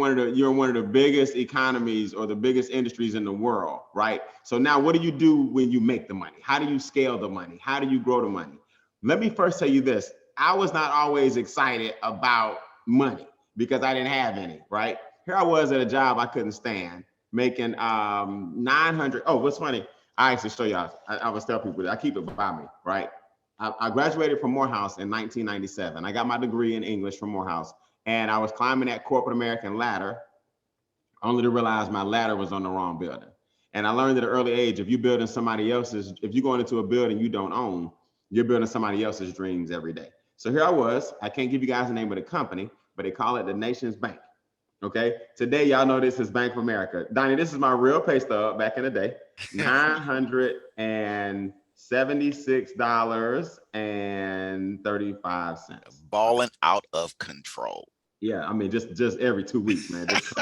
you're in one of the biggest economies or the biggest industries in the world, right? So now what do you do when you make the money? How do you scale the money? How do you grow the money? Let me first tell you this. I was not always excited about money because I didn't have any, right? Here I was at a job I couldn't stand, making 900. Oh, what's funny? I actually show y'all. I always tell people, I keep it by me, right? I graduated from Morehouse in 1997. I got my degree in English from Morehouse, and I was climbing that corporate American ladder, only to realize my ladder was on the wrong building. And I learned at an early age, if you're going into a building you don't own, you're building somebody else's dreams every day. So here I was. I can't give you guys the name of the company, but they call it the Nation's Bank. Okay. Today, y'all know this is Bank of America. Donnie, this is my real pay stub back in the day. $976.35. Balling out of control. Yeah, I mean, just every 2 weeks, man. Just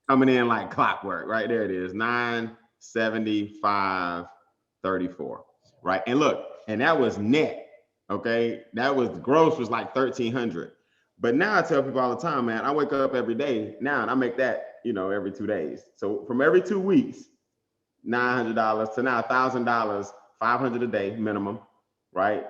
coming in like clockwork. Right there it is. 975.34. Right. And look, and that was net. Okay. That was gross was like 1,300. But now I tell people all the time, man, I wake up every day now and I make that, every 2 days. So from every 2 weeks, $900 to now $1,000, 500 a day minimum, right?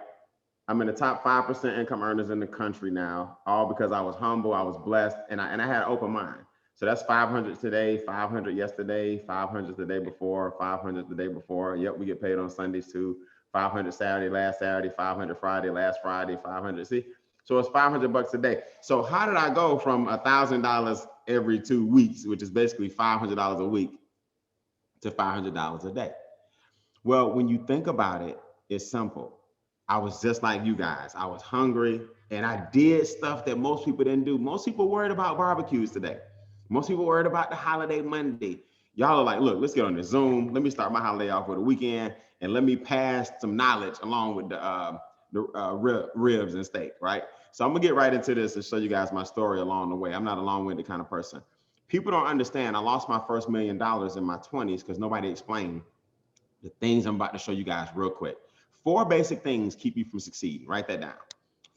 I'm in the top 5% income earners in the country now, all because I was humble, I was blessed, and I had an open mind. So that's 500 today, 500 yesterday, 500 the day before, 500 the day before. Yep, we get paid on Sundays too. 500 Saturday, last Saturday, 500 Friday, last Friday, 500. See, so it's $500 a day. So how did I go from $1,000 every 2 weeks, which is basically $500 a week, to $500 a day? Well, when you think about it, it's simple. I was just like you guys. I was hungry and I did stuff that most people didn't do. Most people worried about barbecues today. Most people worried about the holiday Monday. Y'all are like, look, let's get on the Zoom. Let me start my holiday off with a weekend and let me pass some knowledge along with the ribs and steak, right? So I'm gonna get right into this and show you guys my story along the way. I'm not a long-winded kind of person. People don't understand. I lost my first $1 million in my 20s because nobody explained the things I'm about to show you guys real quick. 4 basic things keep you from succeeding. Write that down.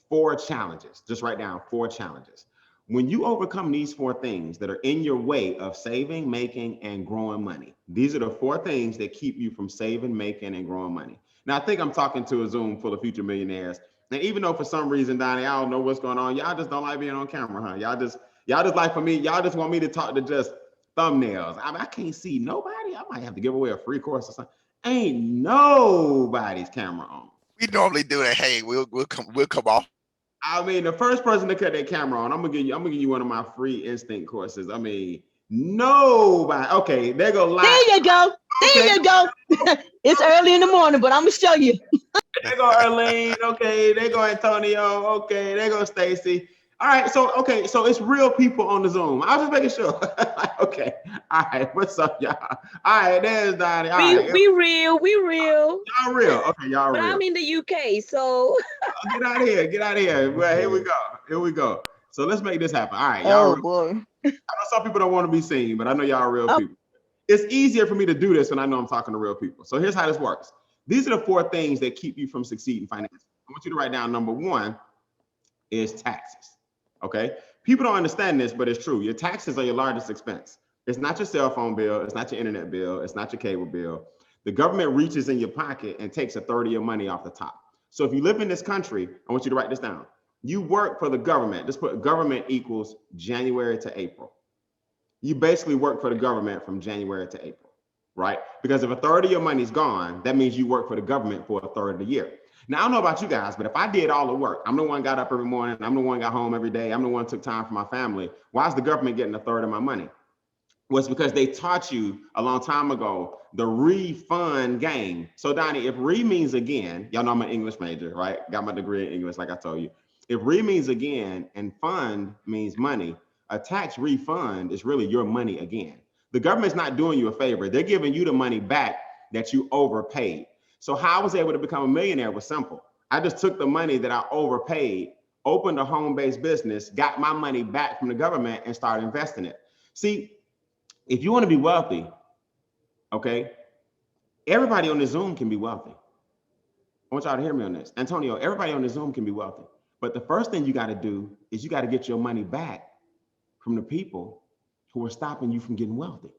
4 challenges. Just write down 4 challenges. When you overcome these 4 things that are in your way of saving, making, and growing money, these are the 4 things that keep you from saving, making, and growing money. Now, I think I'm talking to a Zoom full of future millionaires. And even though for some reason, Donnie, I don't know what's going on, y'all just don't like being on camera, huh? Y'all just like for me, y'all just want me to talk to just thumbnails. I mean, I can't see nobody. I might have to give away a free course or something. Ain't nobody's camera on. We normally do that. Hey, we'll come off. I mean, the first person to cut their camera on, I'm gonna give you one of my free instinct courses. I mean, nobody. Okay, there go live. There you go. There you go. It's early in the morning, but I'm gonna show you. There go Arlene. Okay, there go Antonio. Okay, there go Stacy. All right, so it's real people on the Zoom. I was just making sure. Okay, all right, what's up, y'all? All right, there's Donnie. All right. We real. Y'all real. Okay, y'all real. But I'm in the UK, so Get out of here. Well, here we go. So let's make this happen. All right, y'all. Oh boy. I know some people don't want to be seen, but I know y'all are real people. It's easier for me to do this when I know I'm talking to real people. So here's how this works. These are the 4 things that keep you from succeeding financially. I want you to write down number 1 is taxes. Okay. People don't understand this, but it's true. Your taxes are your largest expense. It's not your cell phone bill. It's not your internet bill. It's not your cable bill. The government reaches in your pocket and takes a third of your money off the top. So if you live in this country, I want you to write this down. You work for the government. Just put government equals January to April. You basically work for the government from January to April, right? Because if a third of your money's gone, that means you work for the government for a third of the year. Now, I don't know about you guys, but if I did all the work, I'm the one got up every morning, I'm the one got home every day, I'm the one took time for my family, why is the government getting a third of my money? Well, it's because they taught you a long time ago the refund game. So Donnie, if re means again, y'all know I'm an English major, right? Got my degree in English, like I told you. If re means again and fund means money, a tax refund is really your money again. The government's not doing you a favor. They're giving you the money back that you overpaid. So how I was able to become a millionaire was simple. I just took the money that I overpaid, opened a home-based business, got my money back from the government and started investing it. See, if you want to be wealthy, okay, everybody on the Zoom can be wealthy. I want y'all to hear me on this. Antonio, everybody on the Zoom can be wealthy. But the first thing you got to do is you got to get your money back from the people who are stopping you from getting wealthy.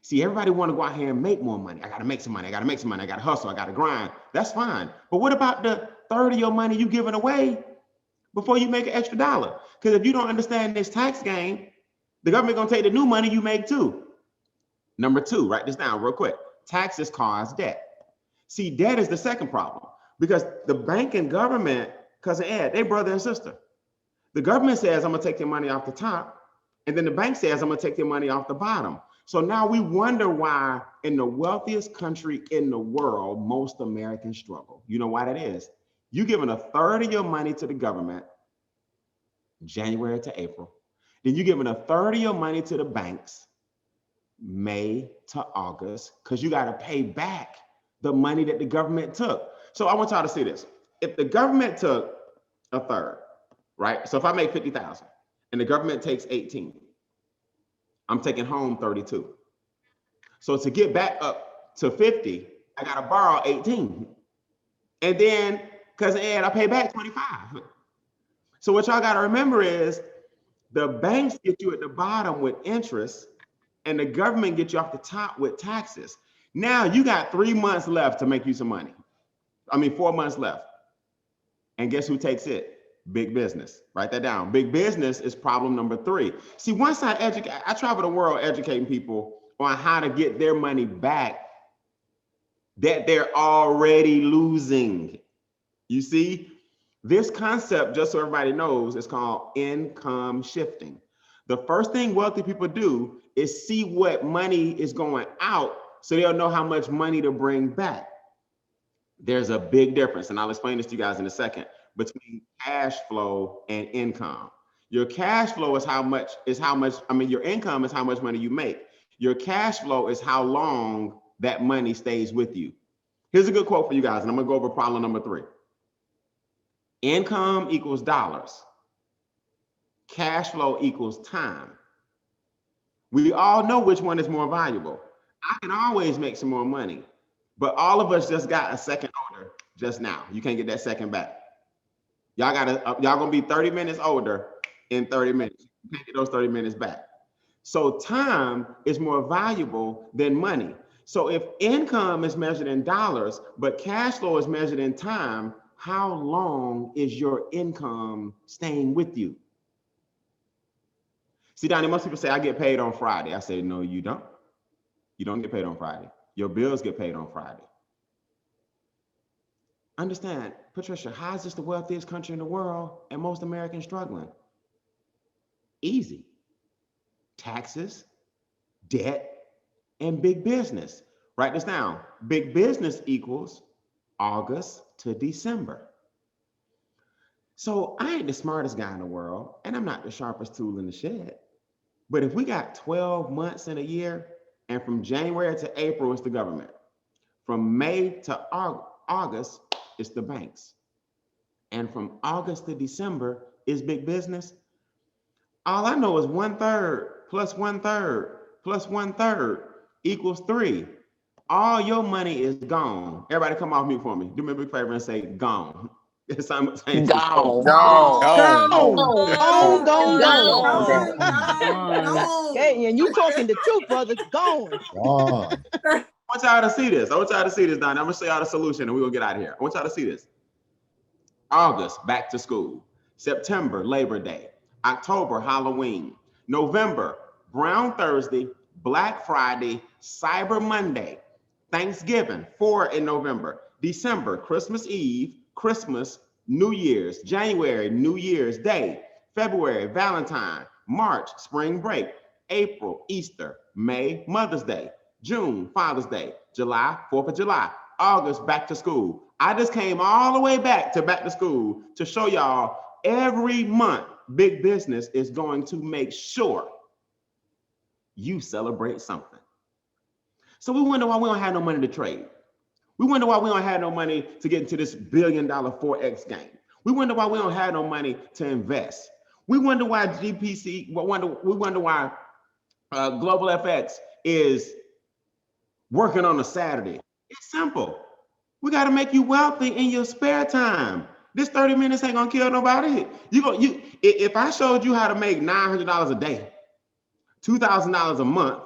See, everybody want to go out here and make more money. I got to make some money. I got to make some money. I got to hustle. I got to grind. That's fine. But what about the third of your money you giving away before you make an extra dollar? Because if you don't understand this tax game, the government going to take the new money you make too. Number two, write this down real quick. Taxes cause debt. See, debt is the second problem because the bank and government, cousin Ed, they brother and sister. The government says, I'm going to take your money off the top. And then the bank says, I'm going to take your money off the bottom. So now we wonder why in the wealthiest country in the world, most Americans struggle. You know why that is? You're giving a third of your money to the government, January to April. Then you're giving a third of your money to the banks, May to August, because you got to pay back the money that the government took. So I want y'all to see this. If the government took a third, right? So if I make 50,000 and the government takes 18, I'm taking home 32. So to get back up to 50, I got to borrow 18. And then, cousin Ed, I pay back 25. So what y'all got to remember is the banks get you at the bottom with interest and the government gets you off the top with taxes. Now you got 3 months left to make you some money. 4 months left. And guess who takes it? Big business. Write that down. Big business is problem number 3. See, once I travel the world educating people on how to get their money back that they're already losing. You see, this concept, just so everybody knows, is called income shifting. The first thing wealthy people do is see what money is going out so they'll know how much money to bring back. There's a big difference, and I'll explain this to you guys in a second, between cash flow and income. Your cash flow is your income is how much money you make. Your cash flow is how long that money stays with you. Here's a good quote for you guys, and I'm gonna go over problem number 3. Income equals dollars. Cash flow equals time. We all know which one is more valuable. I can always make some more money, but all of us just got a second older just now. You can't get that second back. Y'all gonna be 30 minutes older in 30 minutes. You can't get those 30 minutes back. So time is more valuable than money. So if income is measured in dollars, but cash flow is measured in time, how long is your income staying with you? See, Donnie, most people say, I get paid on Friday. I say, no, you don't. You don't get paid on Friday. Your bills get paid on Friday. Understand, Patricia, how is this the wealthiest country in the world and most Americans struggling? Easy. Taxes, debt, and big business. Write this down. Big business equals August to December. So I ain't the smartest guy in the world, and I'm not the sharpest tool in the shed. But if we got 12 months in a year, and from January to April, it's the government. From May to August, it's the banks. And from August to December is big business. All I know is 1/3 plus 1/3 plus 1/3 equals 3. All your money is gone. Everybody come off mute for me. Do me a big favor and say gone. Simultaneously. Gone. Gone. Hey, and you talking the truth, brother. Gone. I want y'all to see this. Donnie. I'm gonna show y'all the solution and we're gonna get out of here. I want y'all to see this. August, back to school. September, Labor Day. October, Halloween. November, Brown Thursday, Black Friday, Cyber Monday, Thanksgiving, 4 in November. December, Christmas Eve, Christmas, New Year's. January, New Year's Day. February, Valentine. March, spring break. April, Easter. May, Mother's Day. June, Father's Day. July, 4th of July. August, back to school. I just came all the way back to school to show y'all every month big business is going to make sure you celebrate something. So we wonder why we don't have no money to trade. We wonder why we don't have no money to get into this $1 billion Forex game. We wonder why we don't have no money to invest. We wonder why we wonder why Global FX is working on a Saturday. It's simple. We got to make you wealthy in your spare time. This 30 minutes ain't gonna kill nobody. If I showed you how to make $900 a day, $2,000 a month,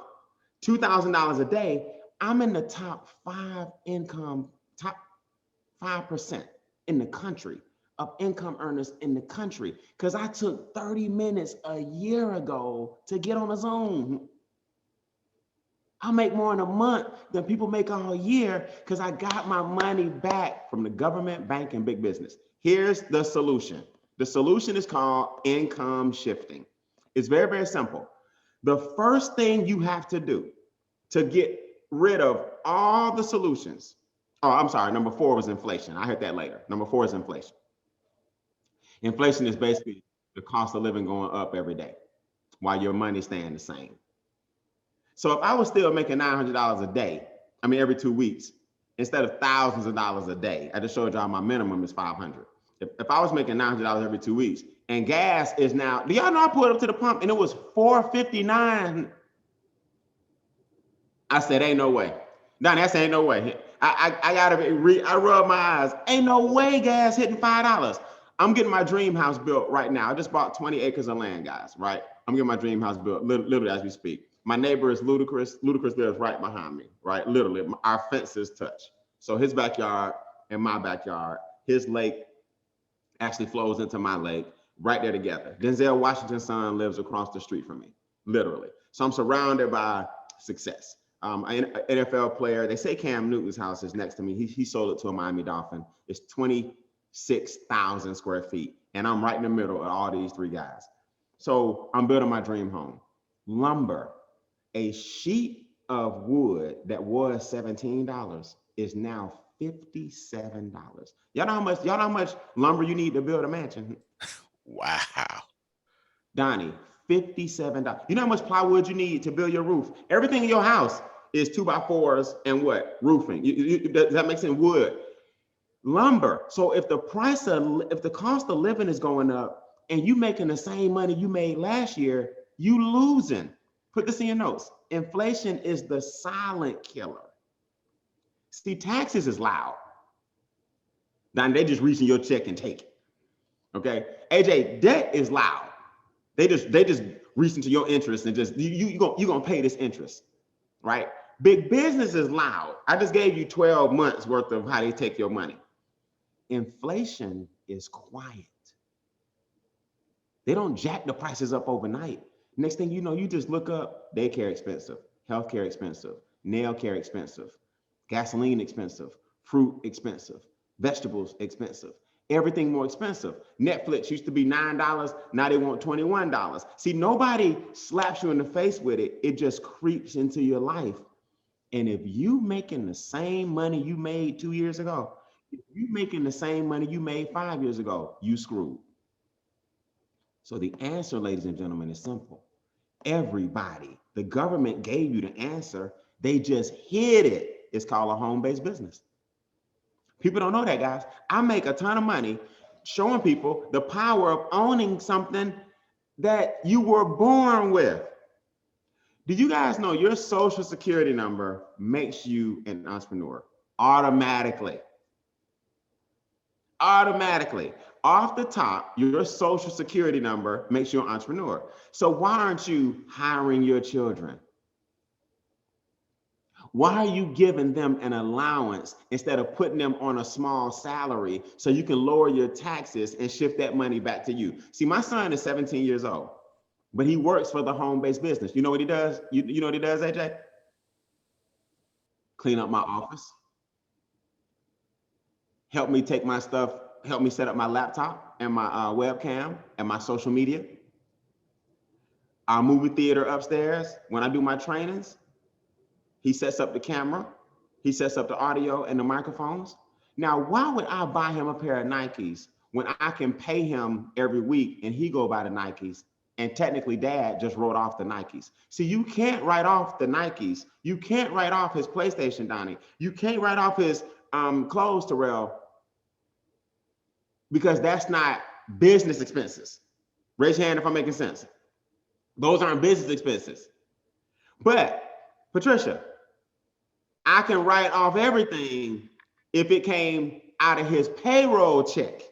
$2,000 a day, I'm in the top 5% in the country of income earners in the country, because I took 30 minutes a year ago to get on a Zoom. I make more in a month than people make all year because I got my money back from the government, bank, and big business. Here's the solution. The solution is called income shifting. It's very, very simple. The first thing you have to do to get rid of all the solutions. Oh, I'm sorry. Number 4 was inflation. I heard that later. Number 4 is inflation. Inflation is basically the cost of living going up every day while your money's staying the same. So if I was still making $900 a day, I mean, every 2 weeks, instead of thousands of dollars a day, I just showed y'all my minimum is $500. If I was making $900 every 2 weeks and gas is now, do y'all know I pulled up to the pump and it was $4.59? I said, ain't no way. Donnie, I said, ain't no way. I rub my eyes. Ain't no way gas hitting $5. I'm getting my dream house built right now. I just bought 20 acres of land, guys, right? I'm getting my dream house built literally as we speak. My neighbor is Ludacris. Ludacris lives right behind me, right? Literally, our fences touch. So his backyard and my backyard, his lake actually flows into my lake right there together. Denzel Washington's son lives across the street from me, literally. So I'm surrounded by success. An NFL player, they say Cam Newton's house is next to me. He sold it to a Miami Dolphin. It's 26,000 square feet. And I'm right in the middle of all these 3 guys. So I'm building my dream home. Lumber. A sheet of wood that was $17 is now $57. Y'all know how much lumber you need to build a mansion? Wow. Donnie, $57. You know how much plywood you need to build your roof? Everything in your house is 2x4s and what? Roofing. Does that make sense? Wood. Lumber. So if the cost of living is going up and you making the same money you made last year, you losing. Put this in your notes. Inflation is the silent killer. See, taxes is loud. Now they just reaching your check and take it. Okay, AJ, debt is loud. They just reach into your interest and just you gonna pay this interest, right? Big business is loud. I just gave you 12 months worth of how they take your money. Inflation is quiet. They don't jack the prices up overnight. Next thing you know, you just look up daycare expensive, healthcare expensive, nail care expensive, gasoline expensive, fruit expensive, vegetables expensive, everything more expensive. Netflix used to be $9, now they want $21. See, nobody slaps you in the face with it. It just creeps into your life. And if you making the same money you made 2 years ago, if you making the same money you made 5 years ago, you screwed. So the answer, ladies and gentlemen, is simple. Everybody, the government gave you the answer. They just hid it. It's called a home-based business. People don't know that, guys. I make a ton of money showing people the power of owning something that you were born with. Do you guys know your social security number makes you an entrepreneur automatically? Automatically. Off the top, your social security number makes you an entrepreneur. So why aren't you hiring your children? Why are you giving them an allowance instead of putting them on a small salary so you can lower your taxes and shift that money back to you? See, my son is 17 years old, but he works for the home-based business. You know what he does? You know what he does, AJ? Clean up my office. Help me take my stuff, help me set up my laptop and my webcam and my social media. Our movie theater upstairs, when I do my trainings, he sets up the camera, he sets up the audio and the microphones. Now, why would I buy him a pair of Nikes when I can pay him every week and he go buy the Nikes? And technically dad just wrote off the Nikes. See, you can't write off the Nikes. You can't write off his PlayStation, Donnie. You can't write off his clothes, Terrell, because that's not business expenses. Raise your hand if I'm making sense. Those aren't business expenses. But Patricia, I can write off everything if it came out of his payroll check.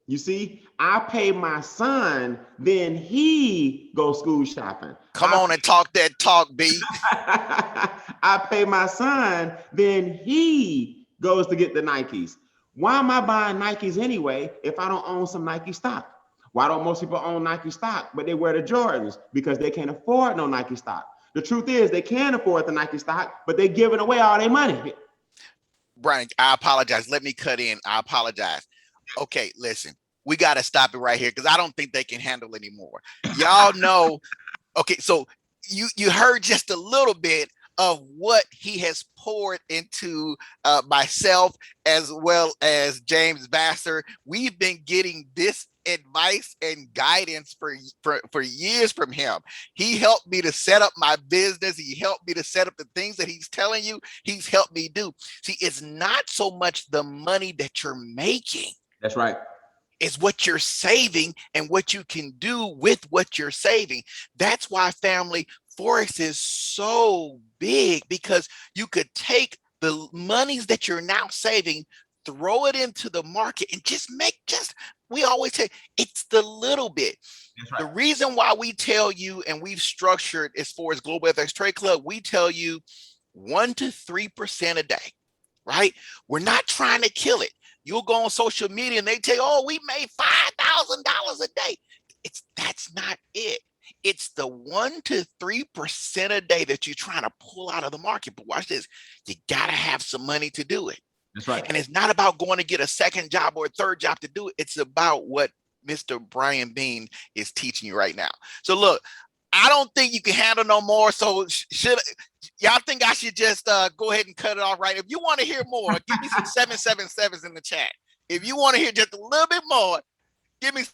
You see, I pay my son, then he goes school shopping. Come on and talk that talk, B. I pay my son, then he goes to get the Nikes. Why am I buying Nikes anyway if I don't own some Nike stock? Why don't most people own Nike stock, but they wear the Jordans? Because they can't afford no Nike stock. The truth is they can afford the Nike stock, but they're giving away all their money. Brian, I apologize. Let me cut in. I apologize. Okay, listen, we got to stop it right here because I don't think they can handle anymore. Y'all know. Okay, so you heard just a little bit of what he has poured into myself as well as James Vassar. We've been getting this advice and guidance for years from him. He helped me to set up my business. He helped me to set up the things that he's telling you. He's helped me do. See, it's not so much the money that you're making. That's right. It's what you're saving and what you can do with what you're saving. That's why, family, Forex is so big, because you could take the monies that you're now saving, throw it into the market, and we always say it's the little bit. Right. The reason why we tell you, and we've structured as far as Global FX Trade Club, we tell you 1 to 3% a day, right? We're not trying to kill it. You'll go on social media and they tell you, oh, we made $5,000 a day. That's not it. It's the 1 to 3% a day that you're trying to pull out of the market. But watch this. You got to have some money to do it. That's right. And it's not about going to get a second job or a third job to do it. It's about what Mr. Brian Beane is teaching you right now. So look, I don't think you can handle no more. So should y'all think I should just go ahead and cut it off right? If you want to hear more, give me some 777s in the chat. If you want to hear just a little bit more, give me.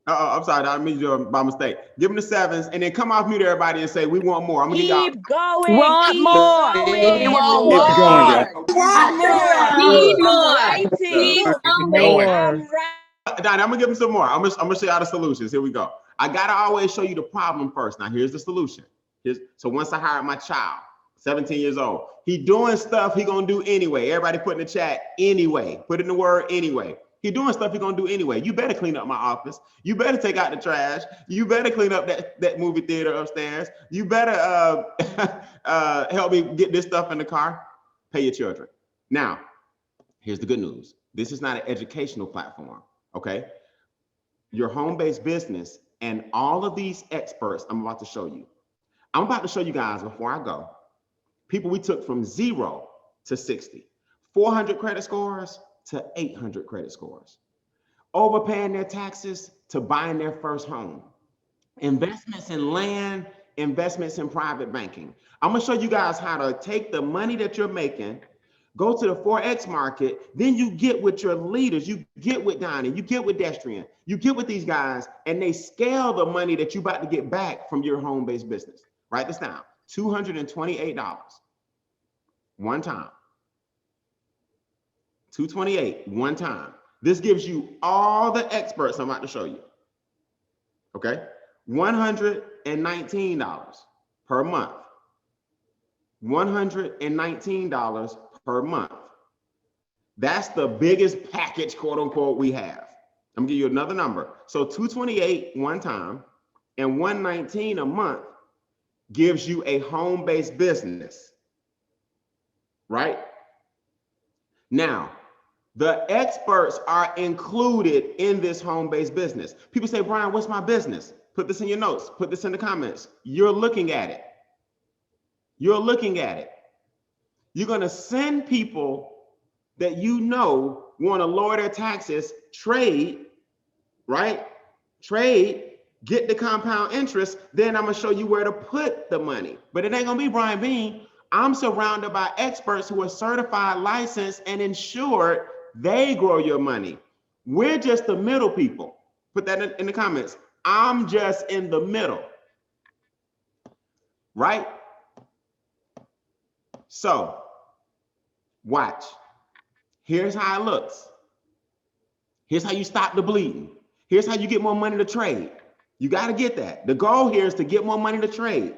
I'm sorry, I made you by mistake. Give them the 7s and then come off mute, everybody, and say we want more. I'm gonna Keep going. Want Keep more. going. We want Keep more. going, guys. Need More. more. Writing. Keep I'm going. right. Donnie, I'm gonna give them some more. I'm gonna show y'all the solutions. Here we go. I gotta always show you the problem first. Now here's the solution. So once I hired my child, 17 years old, he doing stuff he gonna do anyway. Everybody put in the chat anyway. Put in the word anyway. He doing stuff he gonna do anyway. You better clean up my office. You better take out the trash. You better clean up that movie theater upstairs. You better help me get this stuff in the car. Pay your children. Now, here's the good news. This is not an educational platform, okay? Your home-based business and all of these experts I'm about to show you. I'm about to show you guys before I go, people we took from 0 to 60, 400 credit scores to 800 credit scores, overpaying their taxes to buying their first home, investments in land, investments in private banking. I'm gonna show you guys how to take the money that you're making, go to the Forex market, then you get with your leaders, you get with Donnie, you get with Destrian, you get with these guys, and they scale the money that you're about to get back from your home-based business. Write this down, $228, one time. $228, one time. This gives you all the experts I'm about to show you, okay? $119 per month. $119 per month. That's the biggest package, quote unquote, we have. I'm gonna give you another number. So 228 one time and 119 a month gives you a home-based business, right? Now, the experts are included in this home-based business. People say, Brian, what's my business? Put this in your notes, put this in the comments. You're looking at it. You're looking at it. You're gonna send people that you know want to lower their taxes, trade, right? Trade, get the compound interest, then I'm gonna show you where to put the money. But it ain't gonna be Brian Beane. I'm surrounded by experts who are certified, licensed, and insured. They grow your money. We're just the middle people. Put that in the comments. I'm just in the middle, right? So, watch. Here's how it looks. Here's how you stop the bleeding. Here's how you get more money to trade. You got to get that. The goal here is to get more money to trade.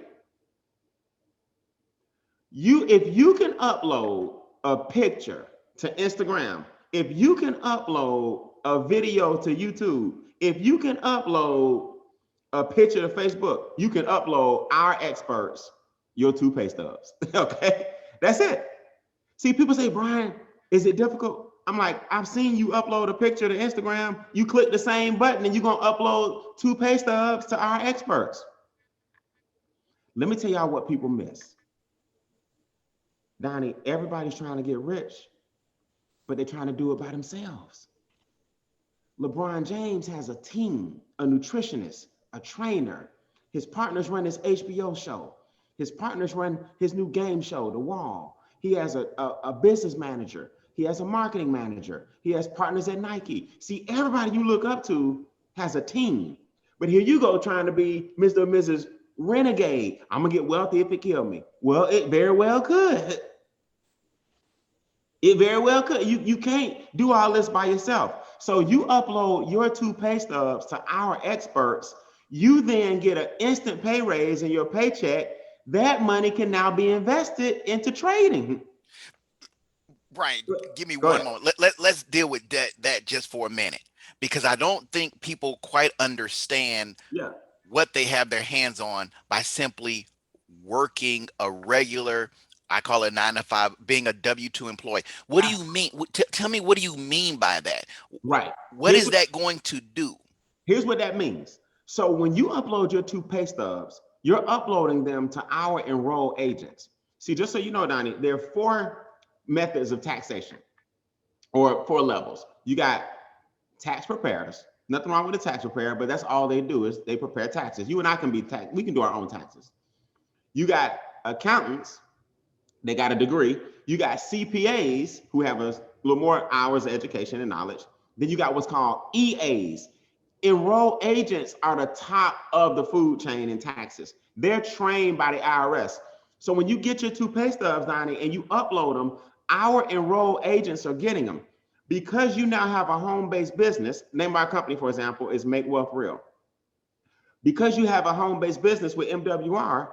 If you can upload a picture to Instagram, if you can upload a video to YouTube. If you can upload a picture to Facebook, you can upload our experts, your 2 pay stubs. Okay, that's it. See, people say, Brian, is it difficult? I'm like, I've seen you upload a picture to Instagram. You click the same button and you're going to upload 2 pay stubs to our experts. Let me tell y'all what people miss. Donnie, everybody's trying to get rich, but they're trying to do it by themselves. LeBron James has a team, a nutritionist, a trainer. His partners run his HBO show. His partners run his new game show, The Wall. He has a business manager. He has a marketing manager. He has partners at Nike. See, everybody you look up to has a team. But here you go trying to be Mr. or Mrs. Renegade. I'm going to get wealthy if it kills me. Well, it very well could. It very well could. You can't do all this by yourself. So you upload your 2 pay stubs to our experts. You then get an instant pay raise in your paycheck. That money can now be invested into trading. Brian, give me Go one ahead. moment. Let's deal with that just for a minute, because I don't think people quite understand what they have their hands on by simply working a regular, I call it 9 to 5, being a W-2 employee. What do you mean? Tell me, what do you mean by that? Right. What is that going to do? Here's what that means. So when you upload your 2 pay stubs, you're uploading them to our enrolled agents. See, just so you know, Donnie, there are 4 methods of taxation, or 4 levels. You got tax preparers. Nothing wrong with a tax preparer, but that's all they do is they prepare taxes. You and I can be we can do our own taxes. You got accountants. They got a degree. You got CPAs who have a little more hours of education and knowledge. Then you got what's called EAs. Enrolled agents are the top of the food chain in taxes. They're trained by the IRS. So when you get your 2 pay stubs, Donnie, and you upload them, our enrolled agents are getting them. Because you now have a home-based business, name of our company, for example, is Make Wealth Real. Because you have a home-based business with MWR,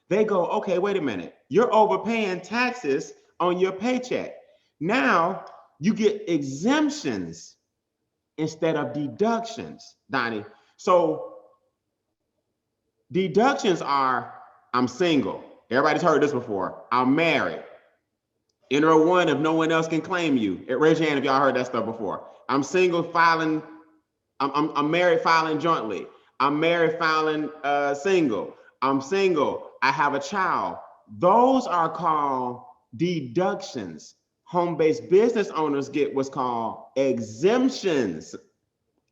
they go, okay, wait a minute. You're overpaying taxes on your paycheck. Now you get exemptions instead of deductions, Donnie. So deductions are, I'm single. Everybody's heard this before. I'm married. Enter a 1 if no one else can claim you. Raise your hand if y'all heard that stuff before. I'm single, filing. I'm married, filing jointly. I'm married, filing single. I'm single. I have a child. Those are called deductions. Home-based business owners get what's called exemptions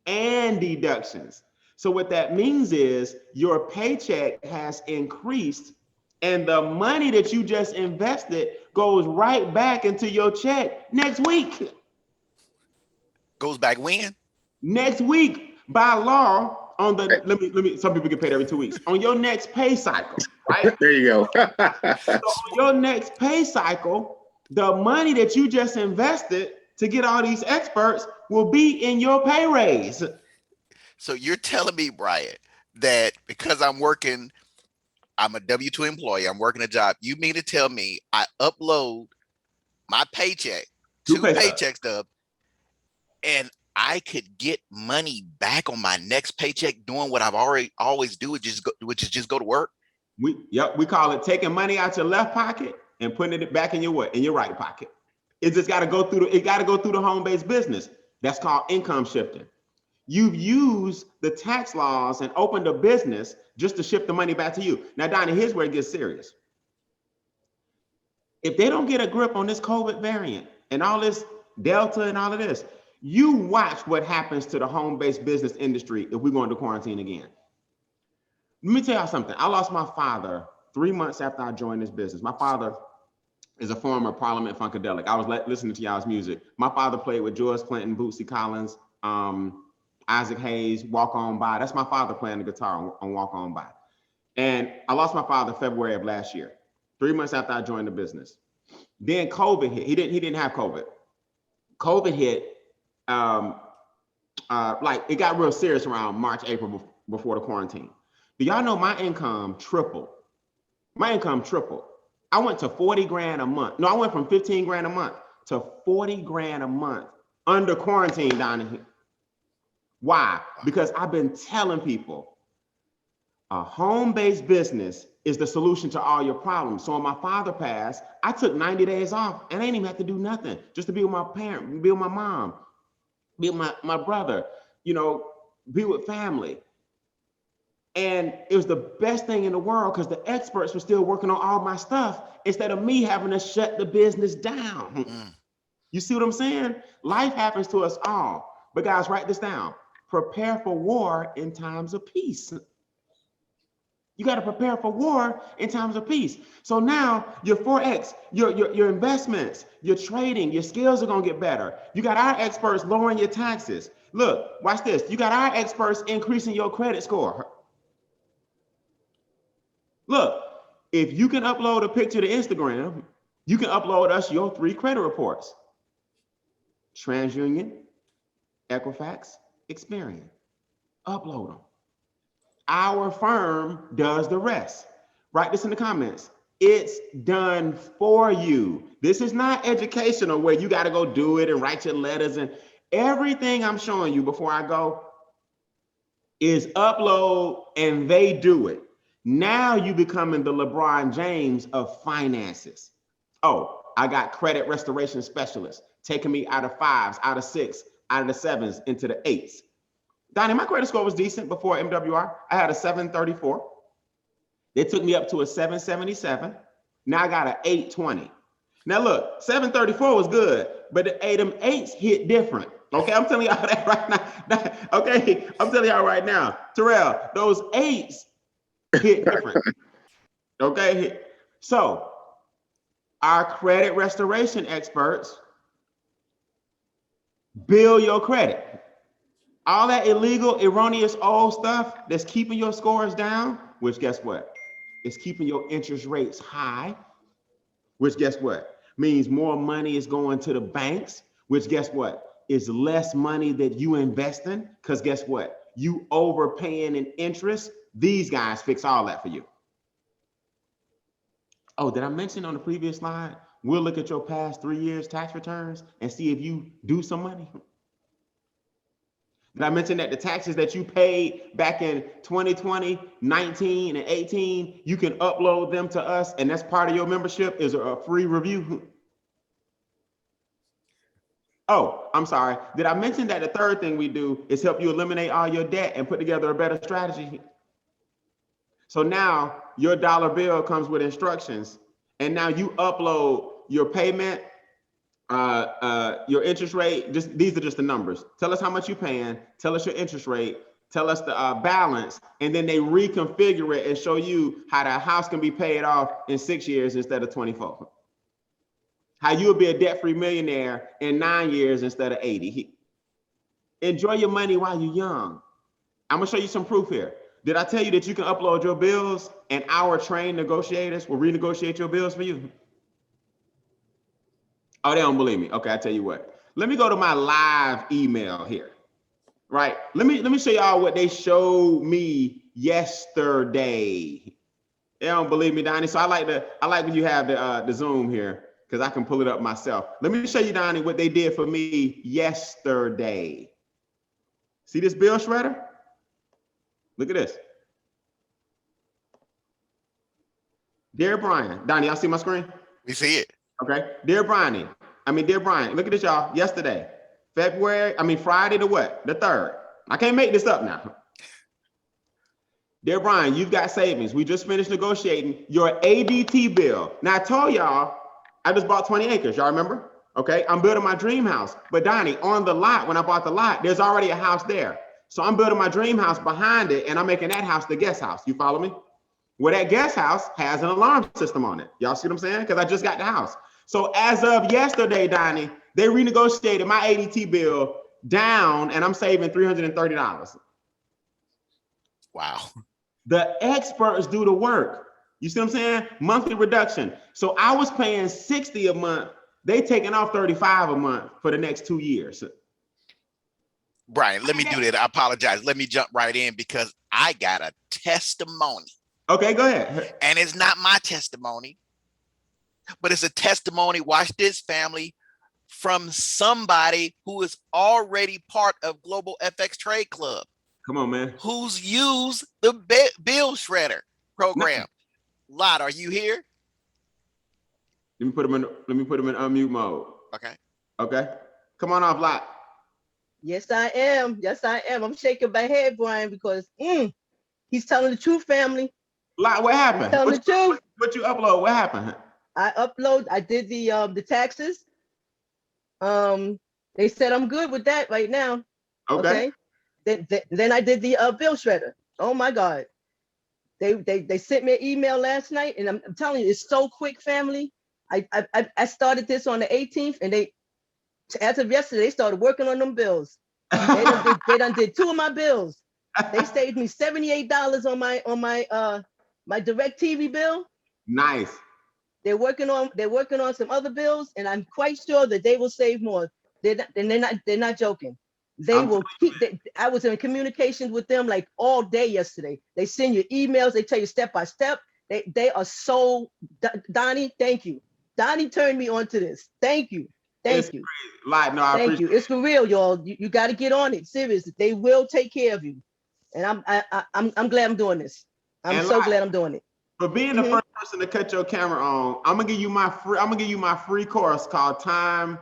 and deductions. So what that means is your paycheck has increased and the money that you just invested goes right back into your check next week. Goes back when? Next week, by law, on the let me some people get paid every 2 weeks. On your next pay cycle, right? There you go. So on your next pay cycle, the money that you just invested to get all these experts will be in your pay raise. So you're telling me, Brian, that because I'm a W-2 employee, I'm working a job, you mean to tell me I upload my paycheck, 2 paycheck stub, and I could get money back on my next paycheck doing what I've always do, which is just go to work? We call it taking money out your left pocket and putting it back in your what? In your right pocket. It just got to go through the home-based business. That's called income shifting. You've used the tax laws and opened a business just to shift the money back to you. Now, Donnie, here's where it gets serious. If they don't get a grip on this COVID variant and all this Delta and all of this, you watch what happens to the home-based business industry if we go into quarantine again. Let me tell y'all something. I lost my father 3 months after I joined this business. My father is a former Parliament Funkadelic. I was listening to y'all's music. My father played with George Clinton, Bootsy Collins, Isaac Hayes, Walk On By. That's my father playing the guitar on Walk On By. And I lost my father February of last year, 3 months after I joined the business. Then COVID hit. He didn't have COVID. COVID hit. Like it got real serious around March, April before the quarantine. Do y'all know my income tripled? My income tripled. I went to 40 grand a month. No, I went from 15 grand a month to 40 grand a month under quarantine, Donnie. Why? Because I've been telling people a home-based business is the solution to all your problems. So when my father passed, I took 90 days off and I didn't even have to do nothing, just to be with my parent, be with my mom, be with my brother, you know, be with family. And it was the best thing in the world because the experts were still working on all my stuff instead of me having to shut the business down. You see what I'm saying? Life happens to us all. But guys, write this down. Prepare for war in times of peace. You got to prepare for war in times of peace. So now your Forex, your investments, your trading, your skills are going to get better. You got our experts lowering your taxes. Look, watch this. You got our experts increasing your credit score. Look, if you can upload a picture to Instagram, you can upload us your 3 credit reports. TransUnion, Equifax, Experian. Upload them. Our firm does the rest. Write this in the comments. It's done for you. This is not educational where you got to go do it and write your letters, and everything I'm showing you before I go is upload and they do it. Now you becoming the LeBron James of finances. Oh, I got credit restoration specialists taking me out of 5s, out of 6, out of the 7s into the 8s. Donnie, my credit score was decent before MWR. I had a 734. They took me up to a 777. Now I got an 820. Now look, 734 was good, but the 8s hit different. Okay, I'm telling y'all that right now. Okay, I'm telling y'all right now. Terrell, those 8s hit different. Okay, so our credit restoration experts build your credit. All that illegal, erroneous, old stuff that's keeping your scores down, which guess what? It's keeping your interest rates high, which guess what? Means more money is going to the banks, which guess what? Is less money that you investing, because guess what? You overpaying in interest. These guys fix all that for you. Oh, did I mention on the previous slide? We'll look at your past 3 years tax returns and see if you do some money. Did I mention that the taxes that you paid back in 2020, 19, and 18, you can upload them to us, and that's part of your membership is a free review? Oh, I'm sorry. Did I mention that the third thing we do is help you eliminate all your debt and put together a better strategy? So now your dollar bill comes with instructions, and now you upload your payment, your interest rate. Just these are just the numbers. Tell us how much you're paying. Tell us your interest rate. Tell us the balance, and then they reconfigure it and show you how the house can be paid off in 6 years instead of 24. How you'll be a debt-free millionaire in 9 years instead of 80. Enjoy your money while you're young. I'm gonna show you some proof here. Did I tell you that you can upload your bills and our trained negotiators will renegotiate your bills for you? Oh, they don't believe me. Okay, I tell you what. Let me go to my live email here. Right. Let me show y'all what they showed me yesterday. They don't believe me, Donnie. So I like when you have the Zoom here because I can pull it up myself. Let me show you, Donnie, what they did for me yesterday. See this bill shredder? Look at this. Dear Brian, Donnie, y'all see my screen? We see it. Okay. Dear Brian, look at this, y'all. Yesterday, Friday the what? The 3rd. I can't make this up now. Dear Brian, you've got savings. We just finished negotiating your ADT bill. Now I told y'all I just bought 20 acres. Y'all remember? Okay. I'm building my dream house. But Donnie, on the lot, when I bought the lot, there's already a house there. So I'm building my dream house behind it and I'm making that house the guest house. You follow me? Well, that guest house has an alarm system on it. Y'all see what I'm saying? Because I just got the house. So as of yesterday, Donnie, they renegotiated my ADT bill down and I'm saving $330. Wow. The experts do the work. You see what I'm saying? Monthly reduction. So I was paying $60 a month. They taking off $35 a month for the next 2 years. Brian, let me do that. I apologize. Let me jump right in because I got a testimony. Okay, go ahead. And it's not my testimony, but it's a testimony. Watch this, family, from somebody who is already part of Global FX Trade Club, Come on, man. who's used the bill shredder program. Lot, are you here? Let me put him in unmute mode. Okay. Okay. Come on off, Lot. Yes, I am. Yes, I am. I'm shaking my head, Brian, because he's telling the truth, family. Lot, what happened? He's telling the truth. What you upload? What happened? I did the taxes. They said I'm good with that right now. Okay. Then I did the bill shredder. Oh my God. They sent me an email last night, and I'm telling you, it's so quick, family. I started this on the 18th, and they, as of yesterday, they started working on them bills. They done did 2 of my bills. They saved me $78 on my direct TV bill. Nice. They're working on some other bills, and I'm quite sure that they will save more. They're not joking. They will keep. I was in communications with them like all day yesterday. They send you emails. They tell you step by step. They are so. Donnie, thank you. Donnie turned me on to this. Thank you. Thank you. Like, no, I Thank you. It's for real, y'all. You got to get on it. Serious. They will take care of you. And I'm glad I'm doing this. I'm so glad I'm doing it. For being the first person to cut your camera on, I'm gonna give you my free course called Time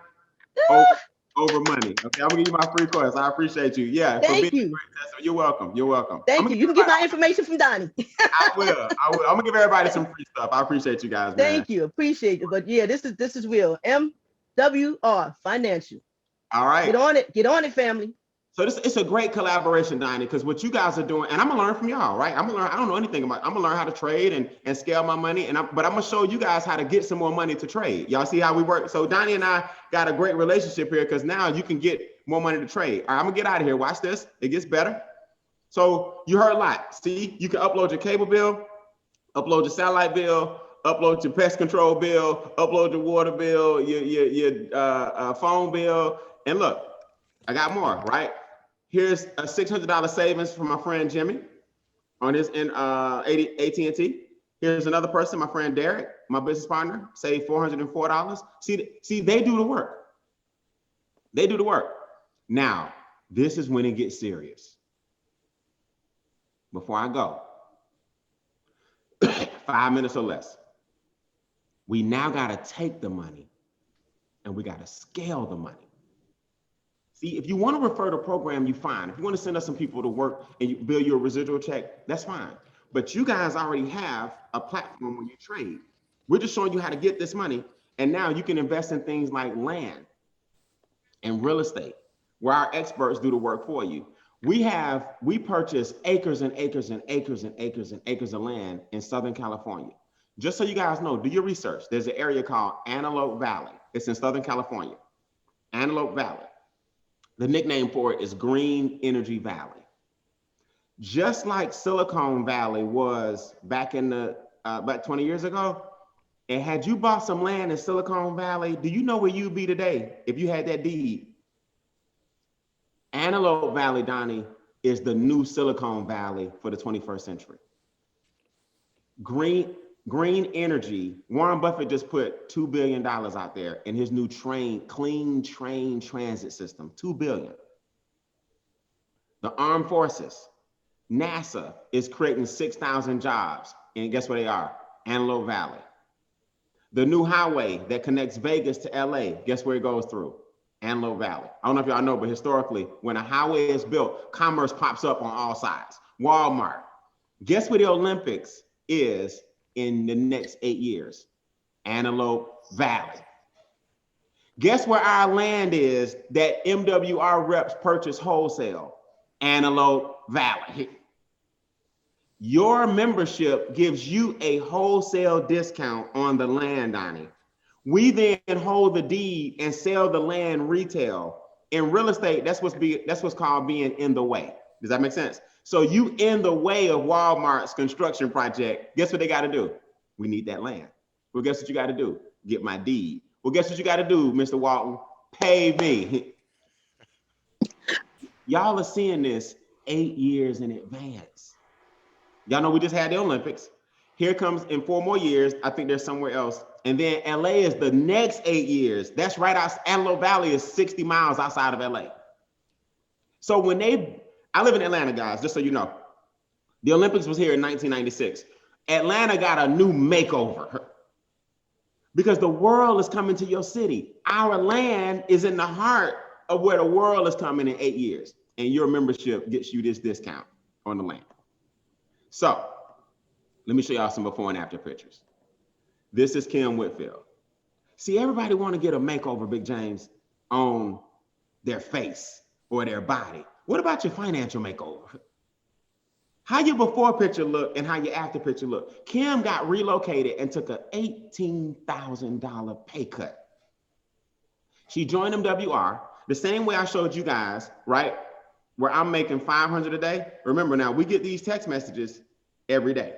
Over Money. Okay, I'm gonna give you my free course. I appreciate you. Yeah. Thank you. You're welcome. You're welcome. Thank you. You can get my information from Donnie. I will. I'm gonna give everybody some free stuff. I appreciate you guys, man. Thank you. Appreciate it. But yeah, this is real. MWR Financial. All right. Get on it, family. So it's a great collaboration, Donnie, because what you guys are doing, and I'm gonna learn from y'all, right? I'm don't know anything about. I'm gonna learn how to trade and scale my money, but I'm gonna show you guys how to get some more money to trade. Y'all see how we work? So Donnie and I got a great relationship here because now you can get more money to trade. All right, I'm gonna get out of here. Watch this. It gets better. So you heard a lot. See, you can upload your cable bill, upload your satellite bill, upload your pest control bill, upload your water bill, your phone bill, and look, I got more, right? Here's a $600 savings from my friend Jimmy on his AT&T. Here's another person, my friend Derek, my business partner, saved $404. See, they do the work. They do the work. Now, this is when it gets serious. Before I go, 5 minutes or less, we now got to take the money and we got to scale the money. See, if you want to refer the program, you fine. If you want to send us some people to work and you bill your residual check, that's fine. But you guys already have a platform where you trade. We're just showing you how to get this money. And now you can invest in things like land and real estate, where our experts do the work for you. We purchase acres and acres and acres and acres and acres of land in Southern California. Just so you guys know, do your research. There's an area called Antelope Valley. It's in Southern California. Antelope Valley. The nickname for it is Green Energy Valley. Just like Silicon Valley was back in about 20 years ago, and had you bought some land in Silicon Valley, do you know where you'd be today if you had that deed? Antelope Valley, Donnie, is the new Silicon Valley for the 21st century. Green energy. Warren Buffett just put $2 billion out there in his new clean train transit system, $2 billion. The armed forces, NASA is creating 6,000 jobs, and guess where they are? Antelope Valley. The new highway that connects Vegas to LA, guess where it goes through? Antelope Valley. I don't know if y'all know, but historically, when a highway is built, commerce pops up on all sides. Walmart. Guess where the Olympics is in the next 8 years? Antelope Valley. Guess where our land is that MWR reps purchase wholesale? Antelope Valley. Your membership gives you a wholesale discount on the land, Donnie. We then hold the deed and sell the land retail. In real estate, that's what's called being in the way. Does that make sense? So you in the way of Walmart's construction project, guess what they got to do? We need that land. Well, guess what you got to do? Get my deed. Well, guess what you got to do, Mr. Walton? Pay me. Y'all are seeing this 8 years in advance. Y'all know we just had the Olympics. Here comes in 4 more years. I think there's somewhere else, And then LA is the next 8 years. That's right out. Antelope Valley is 60 miles outside of LA. So I live in Atlanta, guys, just so you know. The Olympics was here in 1996. Atlanta got a new makeover because the world is coming to your city. Our land is in the heart of where the world is coming in 8 years. And your membership gets you this discount on the land. So let me show y'all some before and after pictures. This is Kim Whitfield. See, everybody want to get a makeover, Big James, on their face or their body. What about your financial makeover? How your before picture look and how your after picture look. Kim got relocated and took an $18,000 pay cut. She joined MWR the same way I showed you guys, right? Where I'm making $500 a day. Remember now, we get these text messages every day,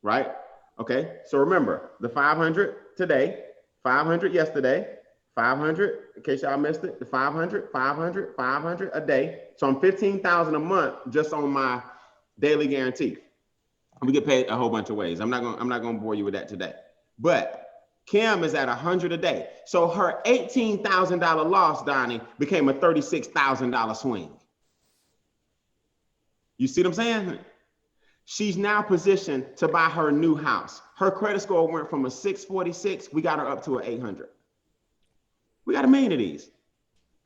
right? Okay, so remember the 500 today, 500 yesterday, 500, in case y'all missed it, the 500, 500, 500 a day. So I'm 15,000 a month just on my daily guarantee. We get paid a whole bunch of ways. I'm not gonna bore you with that today. But Kim is at 100 a day. So her $18,000 loss, Donnie, became a $36,000 swing. You see what I'm saying? She's now positioned to buy her new house. Her credit score went from a 646, we got her up to an 800. We got a million of these.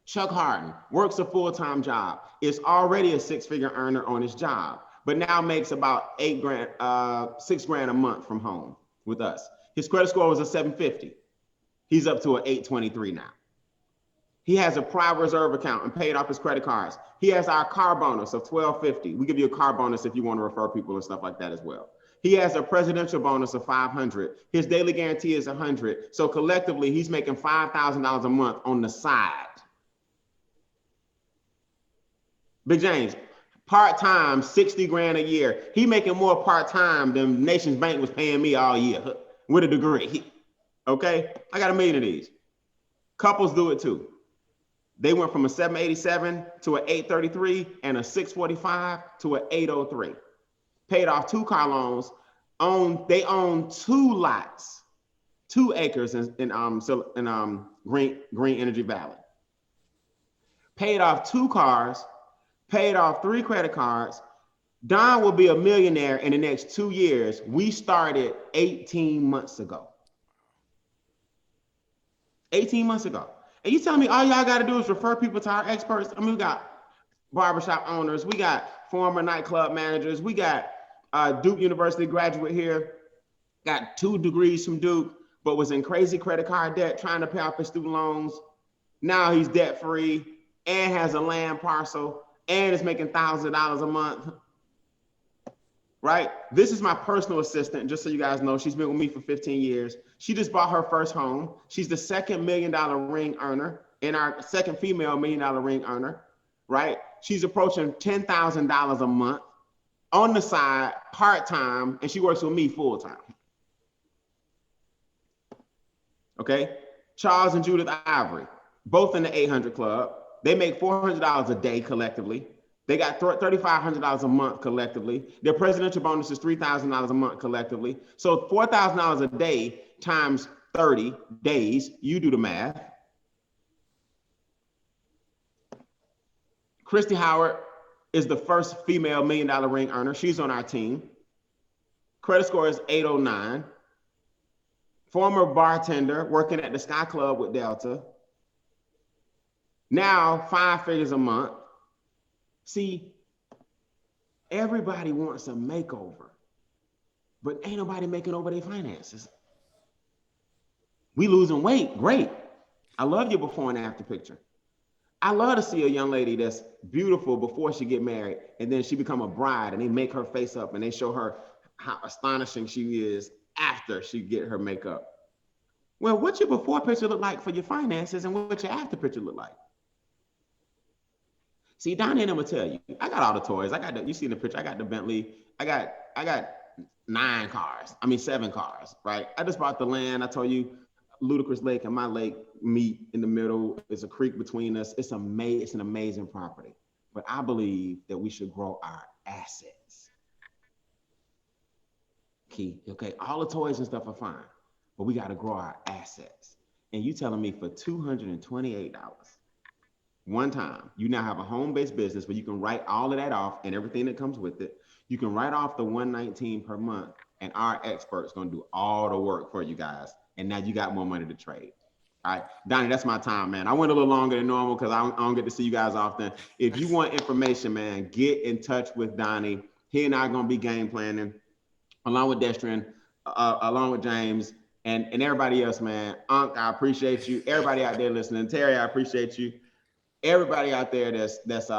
Chuck Harden works a full-time job, is already a six-figure earner on his job, but now makes about $6,000 a month from home with us. His credit score was a 750. He's up to an 823 now. He has a private reserve account and paid off his credit cards. He has our car bonus of $1,250. We give you a car bonus if you want to refer people and stuff like that as well. He has a presidential bonus of $500. His daily guarantee is $100. So collectively, he's making $5,000 a month on the side. Big James, part-time, $60,000 a year. He making more part-time than Nations Bank was paying me all year with a degree. Okay, I got a million of these. Couples do it too. They went from a 787 to an 833 and a 645 to an 803. Paid off 2 car loans. They own 2 lots, 2 acres in Green Energy Valley. Paid off 2 cars, paid off 3 credit cards. Don will be a millionaire in the next 2 years. We started 18 months ago. 18 months ago. And you telling me all y'all got to do is refer people to our experts? I mean, we got barbershop owners. We got former nightclub managers. We got Duke University graduate here. Got 2 degrees from Duke, but was in crazy credit card debt, trying to pay off his student loans. Now he's debt free and has a land parcel and is making $1,000 a month. Right? This is my personal assistant, just so you guys know. She's been with me for 15 years. She just bought her first home. She's the second $1 million ring earner and our second female $1 million ring earner, right? She's approaching $10,000 a month on the side, part-time, and she works with me full-time. Okay? Charles and Judith Ivory, both in the 800 Club. They make $400 a day collectively. They got $3,500 a month collectively. Their presidential bonus is $3,000 a month collectively. So $4,000 a day times 30 days, you do the math. Christy Howard is the first female $1 million ring earner. She's on our team. Credit score is 809. Former bartender working at the Sky Club with Delta. Now 5 figures a month. See, everybody wants a makeover, but ain't nobody making over their finances. We losing weight, great. I love your before and after picture. I love to see a young lady that's beautiful before she get married, and then she become a bride, and they make her face up, and they show her how astonishing she is after she get her makeup. Well, what's your before picture look like for your finances, and what's your after picture look like? See, down here, I'm gonna tell you, I got all the toys. You see the picture, I got the Bentley. I got 7 cars, right? I just bought the land. I told you, Ludicrous Lake and my lake meet in the middle. There's a creek between us. It's an amazing property. But I believe that we should grow our assets. Okay, all the toys and stuff are fine. but we got to grow our assets. And you telling me for $228 one time, you now have a home-based business where you can write all of that off and everything that comes with it. You can write off the $119 per month, and our experts gonna do all the work for you guys. And now you got more money to trade. All right, Donnie, that's my time, man. I went a little longer than normal because I don't get to see you guys often. If you want information, man, get in touch with Donnie. He and I are gonna be game planning along with Destrian, along with James, and everybody else, man. Unc, I appreciate you. Everybody out there listening. Terry, I appreciate you. Everybody out there that's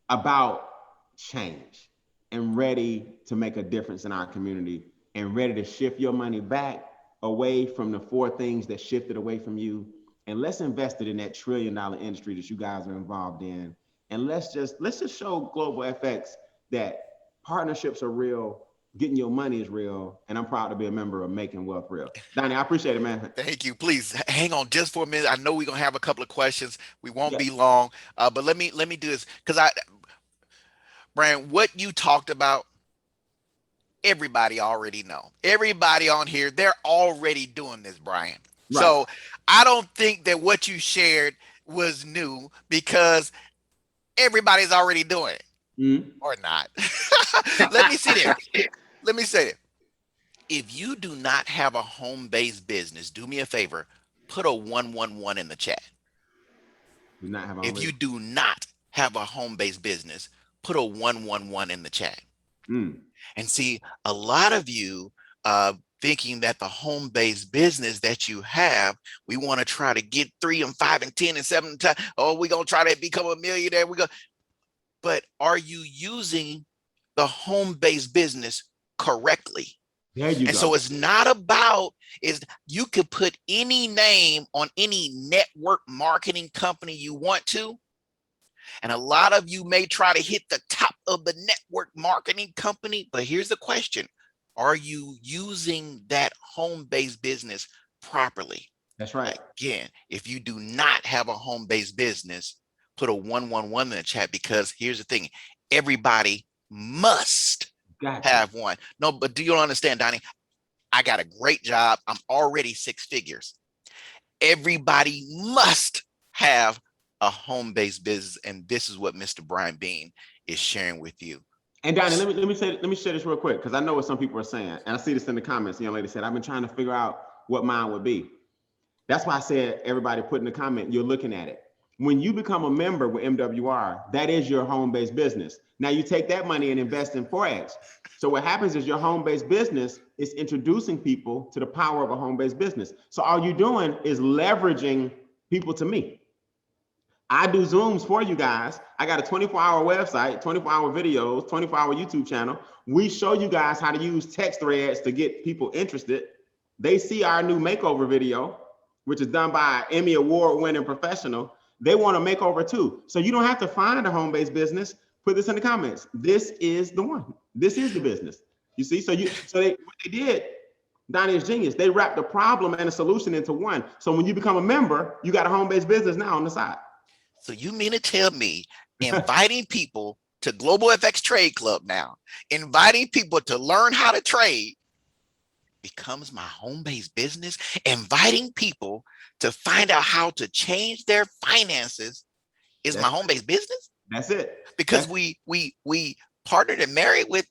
about change and ready to make a difference in our community and ready to shift your money back away from the 4 things that shifted away from you. And let's invest it in that $1 trillion industry that you guys are involved in. And let's just show Global FX that partnerships are real, getting your money is real, and I'm proud to be a member of Making Wealth Real. Donnie, I appreciate it, man. Thank you. Please hang on just for a minute. I know we're gonna have a couple of questions. We won't be long, but let me do this because Brian, what you talked about, everybody already know. Everybody on here, they're already doing this, Brian. Right. So I don't think that what you shared was new because everybody's already doing it, or not. Let me see this. Let me say it. If you do not have a home-based business, do me a favor, put a 111 in the chat. If you do not have a home-based business, put a 111 in the chat. And see, a lot of you thinking that the home-based business that you have, we want to try to get 3 and 5 and 10 and 7 times. Oh, we're going to try to become a millionaire. But are you using the home-based business correctly? There you go. So it's not about, you could put any name on any network marketing company you want to. And a lot of you may try to hit the top of the network marketing company. But here's the question. Are you using that home-based business properly? That's right. Again, if you do not have a home-based business, put a 111 in the chat, because here's the thing. Everybody must have one. No, but do you understand, Donnie? I got a great job. I'm already 6 figures. Everybody must have a home-based business, and this is what Mr. Brian Beane is sharing with you. And Donnie, let me share this real quick, because I know what some people are saying, and I see this in the comments. The young lady said, "I've been trying to figure out what mine would be." That's why I said, everybody put in the comment, you're looking at it. When you become a member with MWR, that is your home-based business. Now you take that money and invest in Forex. So what happens is your home-based business is introducing people to the power of a home-based business. So all you're doing is leveraging people to me. I do Zooms for you guys. I got a 24-hour website, 24-hour videos, 24-hour YouTube channel. We show you guys how to use text threads to get people interested. They see our new makeover video, which is done by an Emmy award-winning professional. They want a makeover too. So you don't have to find a home-based business. Put this in the comments. This is the one. This is the business. You see? What they did, Donnie is genius. They wrapped the problem and a solution into one. So when you become a member, you got a home-based business now on the side. So you mean to tell me inviting people to Global FX Trade Club now, inviting people to learn how to trade becomes my home-based business? Inviting people to find out how to change their finances is my home-based business? That's it. Because we partnered and married with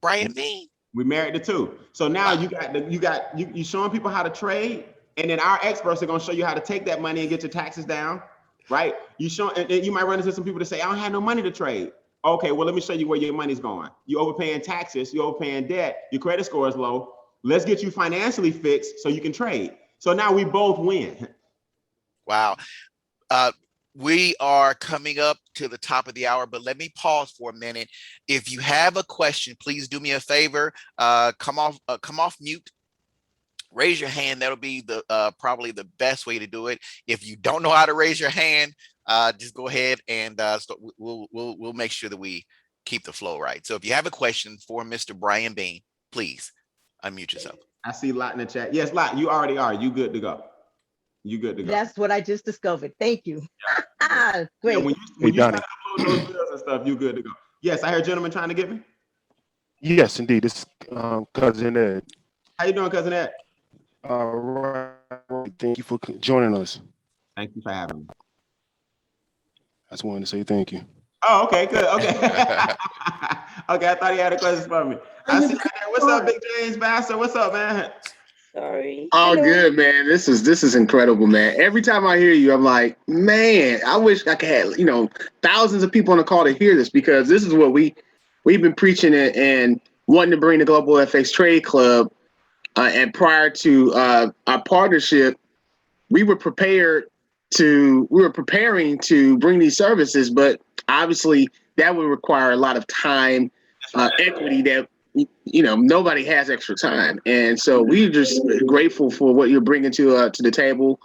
Brian Beane. We married the two. So now you showing people how to trade, and then our experts are going to show you how to take that money and get your taxes down, right? And you might run into some people that say, "I don't have no money to trade." Okay, well, let me show you where your money's going. You're overpaying taxes, you're overpaying debt, your credit score is low. Let's get you financially fixed so you can trade. So now we both win. Wow. We are coming up to the top of the hour, but let me pause for a minute. If you have a question, please do me a favor. Come off mute. Raise your hand. That'll be the probably the best way to do it. If you don't know how to raise your hand, just go ahead and we'll make sure that we keep the flow right. So if you have a question for Mr. Brian Beane, please unmute yourself. I see Lot in the chat. Yes, Lot, you already are. You good to go. You good to go. That's what I just discovered. Thank you. Great. Yeah, when you start uploading those videos and stuff, you good to go. Yes, I heard a gentleman trying to get me. Yes, indeed. It's cousin Ed. How you doing, cousin Ed? All right. Thank you for joining us. Thank you for having me. I just wanted to say thank you. Oh, okay, good. Okay. Okay, I thought he had a question for me. I see you there. What's up, Big James Bastard? What's up, man? Sorry. Oh, Hello. good, man. This is incredible, man. Every time I hear you, I'm like, man, I wish I could have, thousands of people on the call to hear this, because this is what we've been preaching and wanting to bring the Global FX Trade Club. And prior to our partnership, we were preparing to bring these services, but obviously that would require a lot of time, equity that nobody has extra time, and so we're just grateful for what you're bringing to the table.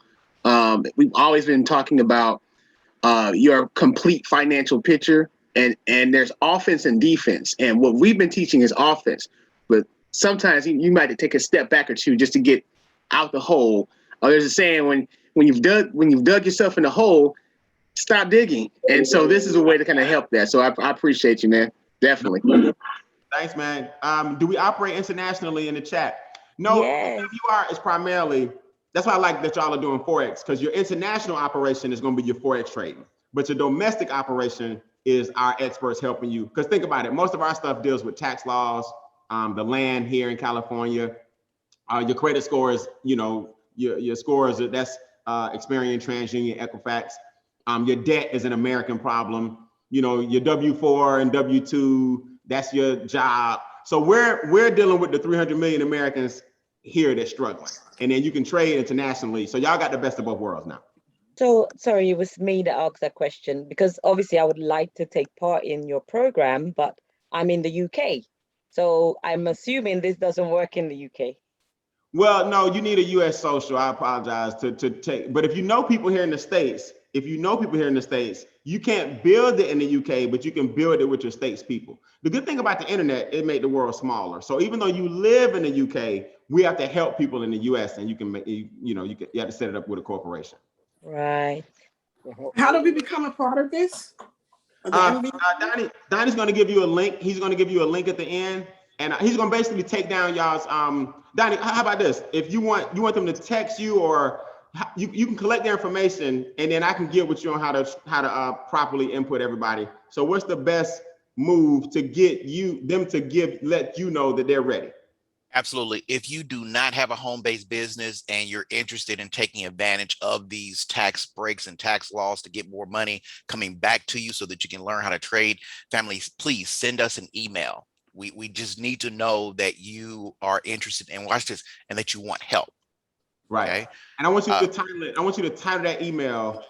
We've always been talking about your complete financial picture, and there's offense and defense, and what we've been teaching is offense, but sometimes you might take a step back or two just to get out the hole. There's a saying, when you've dug yourself in the hole, stop digging, and so this is a way to kind of help that. So I appreciate you, man. Definitely. Thanks, man. Do we operate internationally in the chat? No, Yes. if you are, it's primarily, that's why I like that y'all are doing Forex, because your international operation is going to be your Forex trading, but your domestic operation is our experts helping you. Because think about it, most of our stuff deals with tax laws, the land here in California, your credit scores, your scores, that's Experian, TransUnion, Equifax. Your debt is an American problem. Your W-4 and W-2, that's your job. So we're dealing with the 300 million Americans here that's struggling. And then you can trade internationally. So y'all got the best of both worlds now. So sorry, it was me that asked that question, because obviously I would like to take part in your program, but I'm in the UK. So I'm assuming this doesn't work in the UK. Well, no, you need a U.S. social. I apologize to take, but if you know people here in the States, you can't build it in the UK, but you can build it with your state's people. The good thing about the internet, it made the world smaller. So even though you live in the UK, we have to help people in the US, and you can make, you have to set it up with a corporation. Right. How do we become a part of this? Donnie's going to give you a link. He's going to give you a link at the end, and he's going to basically take down y'all's. Donnie, how about this? If you want them to text you, or you can collect their information, and then I can get with you on how to properly input everybody. So what's the best move to get them to let you know that they're ready? Absolutely. If you do not have a home-based business and you're interested in taking advantage of these tax breaks and tax laws to get more money coming back to you so that you can learn how to trade, families, please send us an email. We just need to know that you are interested in, watch this, and that you want help. Right. Okay? And I want you to title it. I want you to title that email,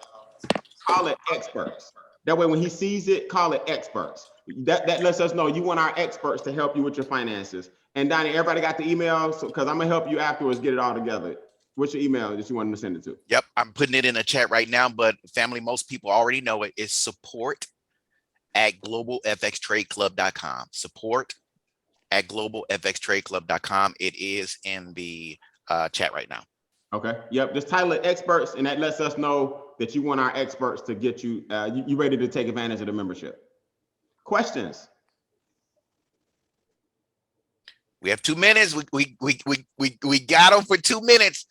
call it experts. That way, when he sees it, call it experts. That lets us know you want our experts to help you with your finances. And Donnie, everybody got the email? So, because I'm gonna help you afterwards get it all together. What's your email that you want them to send it to? Yep, I'm putting it in the chat right now, but family, most people already know it. It's support@globalfxtradeclub.com. Support@globalfxtradeclub.com. It is in the chat right now. Okay. Yep. Just title it experts, and that lets us know that you want our experts to get you you ready to take advantage of the membership. Questions? We have 2 minutes. We got them for 2 minutes.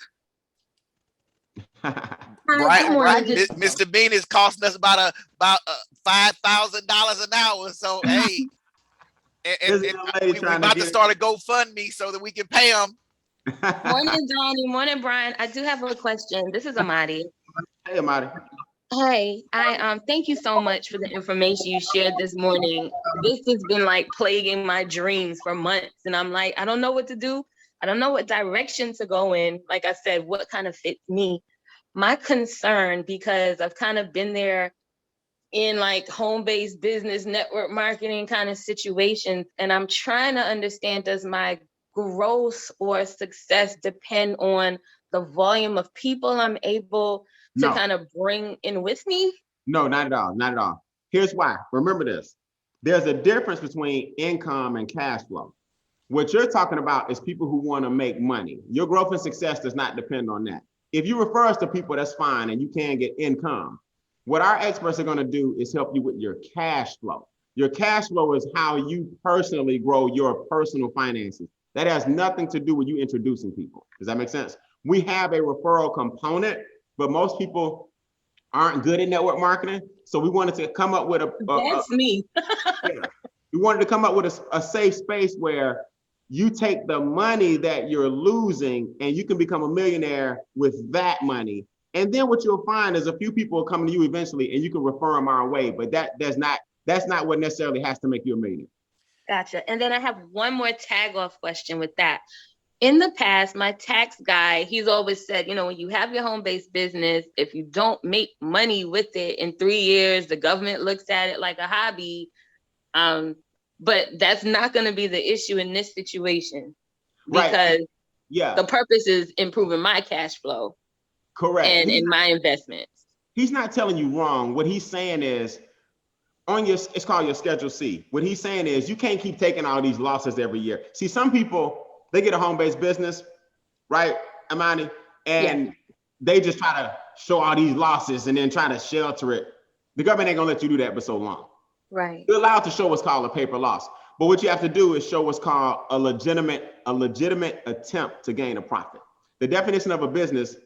Right. Mr. Beane is costing us about $5,000 an hour. So hey, and we're about to start a GoFundMe so that we can pay them. Morning, Donnie. Morning, Brian. I do have a question. This is Amadi. Hey, Amadi. Hey, I thank you so much for the information you shared this morning. This has been like plaguing my dreams for months, and I'm like, I don't know what to do. I don't know what direction to go in. Like I said, what kind of fits me? My concern, because I've kind of been there in like home-based business, network marketing kind of situations, and I'm trying to understand, does my growth or success depend on the volume of people I'm able to kind of bring in with me? No, not at all. Not at all. Here's why. Remember this. There's a difference between income and cash flow. What you're talking about is people who want to make money. Your growth and success does not depend on that. If you refer us to people, that's fine, and you can get income. What our experts are going to do is help you with your cash flow. Your cash flow is how you personally grow your personal finances. That has nothing to do with you introducing people. Does that make sense? We have a referral component, but most people aren't good at network marketing. So we wanted to come up with That's me. yeah. We wanted to come up with a safe space where you take the money that you're losing and you can become a millionaire with that money. And then what you'll find is a few people will come to you eventually and you can refer them our way, but that's not what necessarily has to make you a millionaire. Gotcha. And then I have one more tag off question with that. In the past, my tax guy, he's always said, you know, when you have your home-based business, if you don't make money with it in 3 years, the government looks at it like a hobby. But that's not going to be the issue in this situation because the purpose is improving my cash flow. Correct. And in my investments. He's not telling you wrong. What he's saying is it's called your Schedule C. What he's saying is you can't keep taking all these losses every year. See, some people, they get a home-based business, right, Amani? And they just try to show all these losses and then try to shelter it. The government ain't gonna let you do that for so long. Right. You're allowed to show what's called a paper loss. But what you have to do is show what's called a legitimate attempt to gain a profit. The definition of a business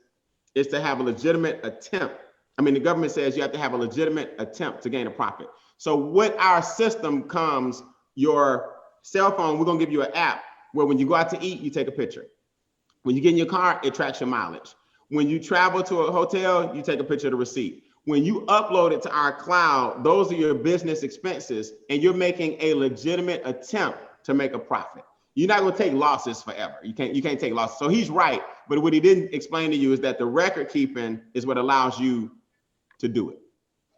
is to have a legitimate attempt. I mean, the government says you have to have a legitimate attempt to gain a profit. So with our system comes your cell phone. We're gonna give you an app where when you go out to eat, you take a picture. When you get in your car, it tracks your mileage. When you travel to a hotel, you take a picture of the receipt. When you upload it to our cloud, those are your business expenses, and you're making a legitimate attempt to make a profit. You're not gonna take losses forever. You can't take losses. So he's right, but what he didn't explain to you is that the record keeping is what allows you to do it.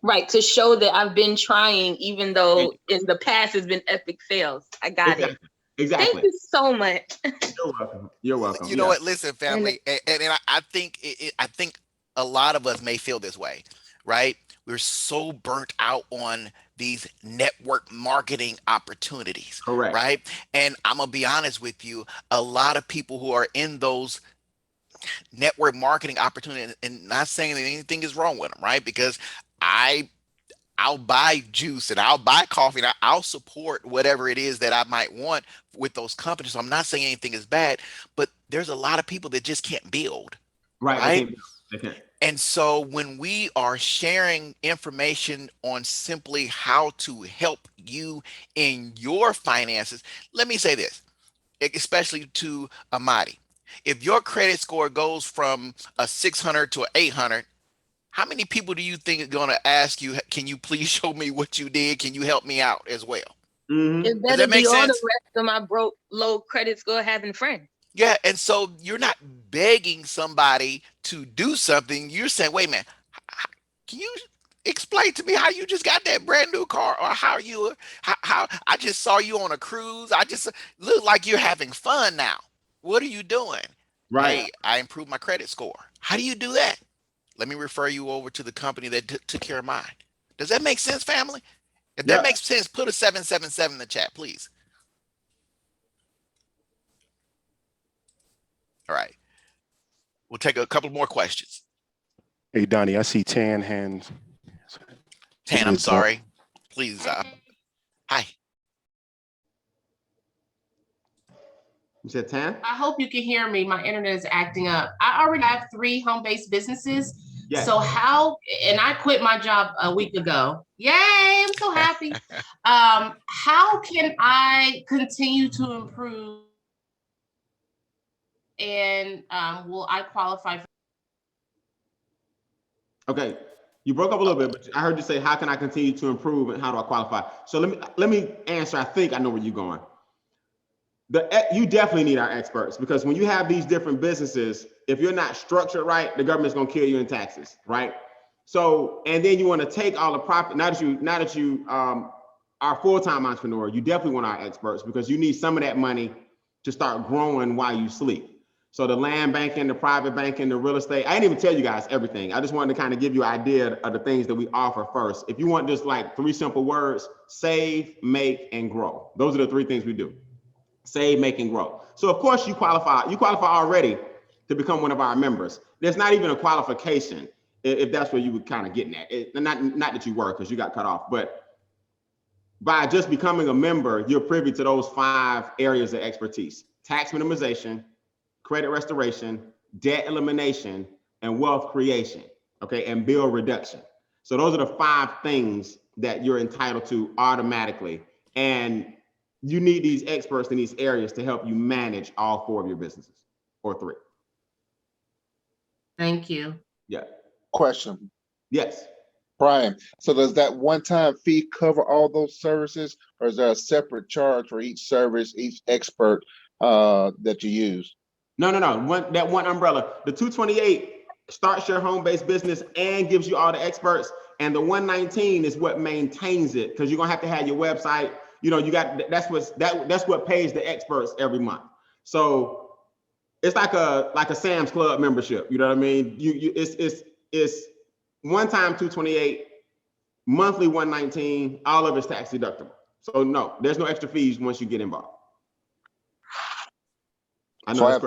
Right, to show that I've been trying, even though in the past has been epic fails. I got it. Exactly. Thank you so much. You're welcome. You're welcome. You know what? Listen, family, and I think I think a lot of us may feel this way, right? We're so burnt out on these network marketing opportunities. Correct. Right? And I'm gonna be honest with you, a lot of people who are in those network marketing opportunities, and not saying that anything is wrong with them, right? Because I'll buy juice and I'll buy coffee and I'll support whatever it is that I might want with those companies. So I'm not saying anything is bad, but there's a lot of people that just can't build. Right. They can't. And so when we are sharing information on simply how to help you in your finances, let me say this, especially to Amadi. If your credit score goes from a 600 to an 800, how many people do you think are going to ask you, can you please show me what you did? Can you help me out as well? Mm-hmm. It better be all the rest of my broke, low credit score having friends. Yeah, and so you're not begging somebody to do something. You're saying, wait a minute, can you explain to me how you just got that brand new car, or how I just saw you on a cruise. I just look like you're having fun now. What are you doing? Right. Hey, I improved my credit score. How do you do that? Let me refer you over to the company that took care of mine. Does that make sense, family? If that makes sense, put a 777 in the chat, please. All right. We'll take a couple more questions. Hey, Donnie, I see Tan hands. Tan, I'm sorry. Please. Hi. You said Tan? I hope you can hear me. My internet is acting up. I already have 3 home-based businesses. Yes. So and I quit my job a week ago. Yay, I'm so happy. How can I continue to improve? And will I qualify for? Okay, you broke up a little bit, but I heard you say, how can I continue to improve and how do I qualify? So let me answer. I think I know where you're going. You definitely need our experts, because when you have these different businesses, if you're not structured right, the government's gonna kill you in taxes, right? So, and then you want to take all the profit. Now that you are a full-time entrepreneur, you definitely want our experts, because you need some of that money to start growing while you sleep. So the land banking, the private banking, the real estate. I didn't even tell you guys everything. I just wanted to kind of give you an idea of the things that we offer first. If you want just like 3 simple words: save, make, and grow. Those are the 3 things we do. Save, make, and grow. So of course you qualify already to become one of our members. There's not even a qualification, if that's where you were kind of getting at. Not that you were, because you got cut off, but by just becoming a member, you're privy to those 5 areas of expertise: tax minimization, credit restoration, debt elimination, and wealth creation, okay, and bill reduction. So those are the 5 things that you're entitled to automatically. And you need these experts in these areas to help you manage all 4 of your businesses, or 3. Thank you. Yeah. Question, Yes. Brian. So does that one-time fee cover all those services, or is there a separate charge for each service, each expert that you use? No. That one umbrella. The 228 starts your home-based business and gives you all the experts. And the 119 is what maintains it, because you're gonna have to have your website. You know, you got that's what pays the experts every month. So it's like a Sam's Club membership. You know what I mean? It's one time 228, monthly 119. All of it's tax deductible. So no, there's no extra fees once you get involved. I know. So I have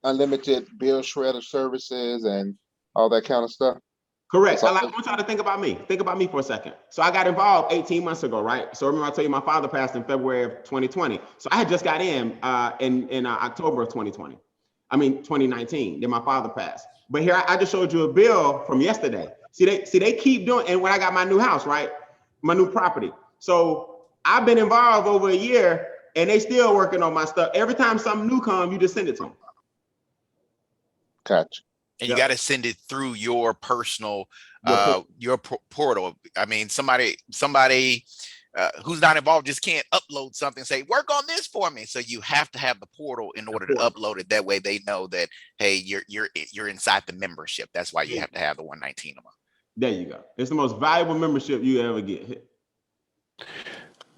unlimited bill shredder services and all that kind of stuff. Correct. I want y'all to think about me. Think about me for a second. So I got involved 18 months ago, right? So remember I told you my father passed in February of 2020. So I had just got in October of 2020. I mean 2019. Then my father passed. But here I just showed you a bill from yesterday. See they keep doing. And when I got my new house, right, my new property. So I've been involved over a year, and they still working on my stuff. Every time something new comes, you just send it to them. Gotcha. And you got to send it through your personal, your portal. I mean, somebody who's not involved just can't upload something and say, work on this for me. So you have to have the portal in order to upload it. That way they know that, hey, you're inside the membership. That's why you have to have the 119 a month. There you go. It's the most valuable membership you ever get.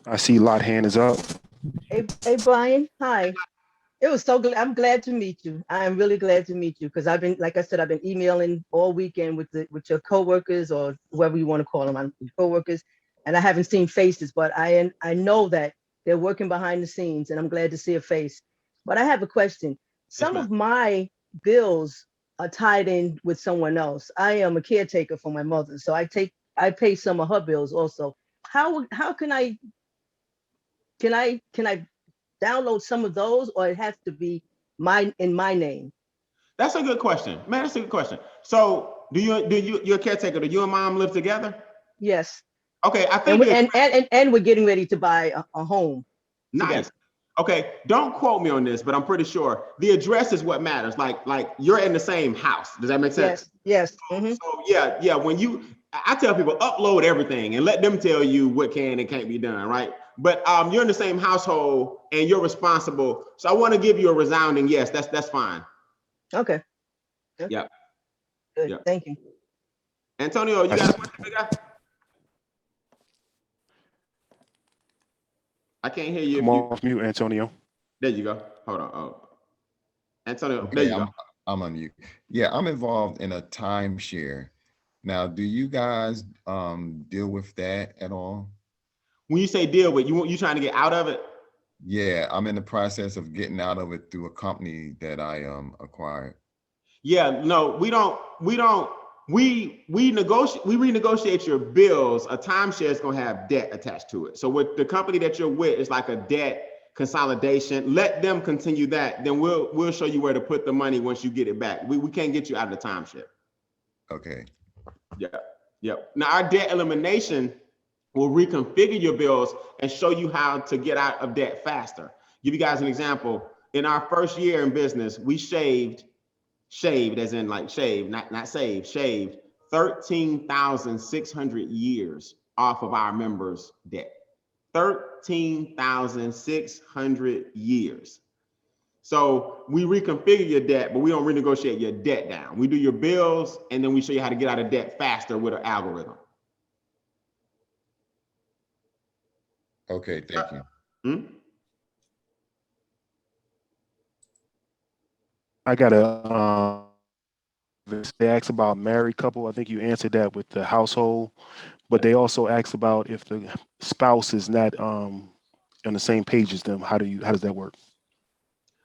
I see Lot hand is up. Hey, Brian. Hi. It was so good. I'm glad to meet you. I am really glad to meet you, because I've been, like I said, I've been emailing all weekend with your coworkers, or whoever you want to call them, I'm coworkers, and I haven't seen faces, but I know that they're working behind the scenes, and I'm glad to see a face. But I have a question. Some of my bills are tied in with someone else. I am a caretaker for my mother, so I pay some of her bills also. How can I download some of those, or it has to be in my name? That's a good question, man. That's a good question. So you're a caretaker? Do you and mom live together? Yes. Okay, I think and we're getting ready to buy a home. Nice. Together. Okay, don't quote me on this, but I'm pretty sure the address is what matters. Like you're in the same house. Does that make sense? Yes. So yeah. When I tell people upload everything and let them tell you what can and can't be done, right? But you're in the same household and you're responsible. So I want to give you a resounding yes. That's fine. Okay. Yeah. Good. Yeah. Thank you. Antonio, you got a question, big guy? I can't hear you. Come off mute, Antonio. There you go. Hold on. Oh, Antonio, Okay, there you go. I'm on mute. Yeah, I'm involved in a timeshare. Now, do you guys deal with that at all? When you say deal with, you trying to get out of it? Yeah, I'm in the process of getting out of it through a company that I acquired. Yeah, no, we renegotiate your bills. A timeshare is gonna have debt attached to it. So with the company that you're with, it's like a debt consolidation. Let them continue that. Then we'll show you where to put the money once you get it back. We can't get you out of the timeshare. Okay. Yeah. Now our debt elimination will reconfigure your bills and show you how to get out of debt faster. Give you guys an example. In our first year in business, we shaved as in like shave, not saved, shaved 13,600 years off of our members' debt. 13,600 years. So we reconfigure your debt, but we don't renegotiate your debt down. We do your bills, and then we show you how to get out of debt faster with an algorithm. Okay, thank you. I got they asked about married couple. I think you answered that with the household, but they also asked about if the spouse is not on the same page as them. How does that work?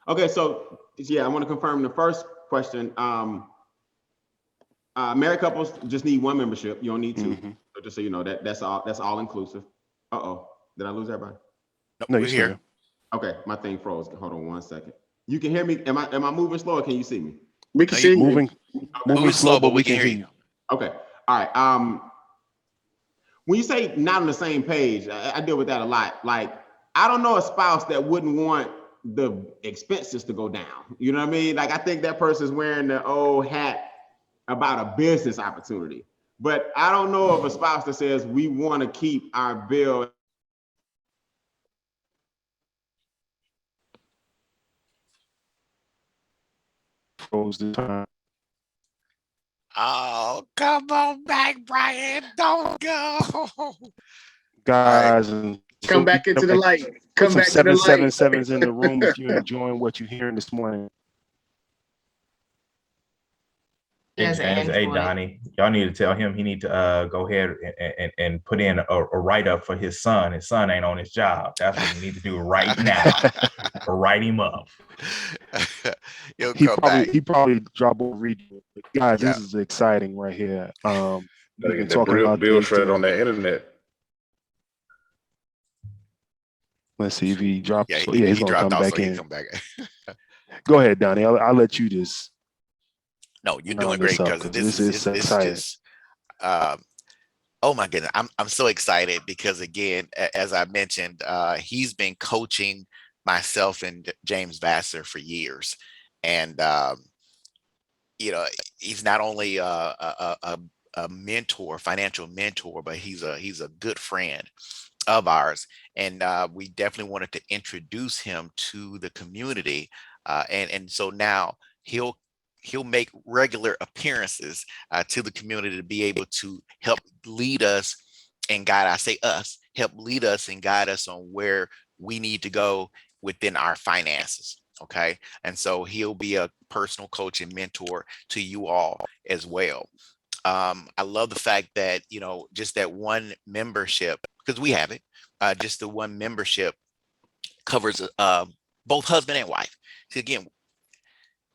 Okay, so yeah, I want to confirm the first question. Married couples just need one membership. You don't need two. Mm-hmm. So just so you know, that's all inclusive. Uh-oh, did I lose everybody? No, we're here. Okay, my thing froze. Hold on one second. You can hear me? Am I moving slow or can you see me? We can see you. Moving slow, but we can hear you. Okay. All right. When you say not on the same page, I deal with that a lot. Like, I don't know a spouse that wouldn't want the expenses to go down. You know what I mean? Like, I think that person's wearing the old hat about a business opportunity. But I don't know of a spouse that says we want to keep our bill. Froze the time. Oh, come on back, Brian. Don't go. Guys, and Come back into the light. Come back to the light. 777s in the room if you're enjoying what you're hearing this morning. Hey, Donnie, y'all need to tell him he need to go ahead and put in a write-up for his son. His son ain't on his job. That's what he need to do right now. Or write him up. He probably drop over reading. Guys, this is exciting right here. We've been talking about Bill Shred on the internet. Let's see if he drops. Yeah, he's gonna come back in. Go ahead, Donnie. I'll let you just. No, you're doing great because this is exciting. just, oh my goodness, I'm so excited because again, as I mentioned, he's been coaching myself and James Vassar for years, and you know, he's not only a mentor, financial mentor, but he's a good friend of ours, and we definitely wanted to introduce him to the community, and so now he'll make regular appearances to the community to be able to help lead us and guide. I say us, help lead us and guide us on where we need to go within our finances. Okay. And so he'll be a personal coach and mentor to you all as well. I love the fact that, you know, just that one membership, because we have it, just the one membership covers both husband and wife. So again,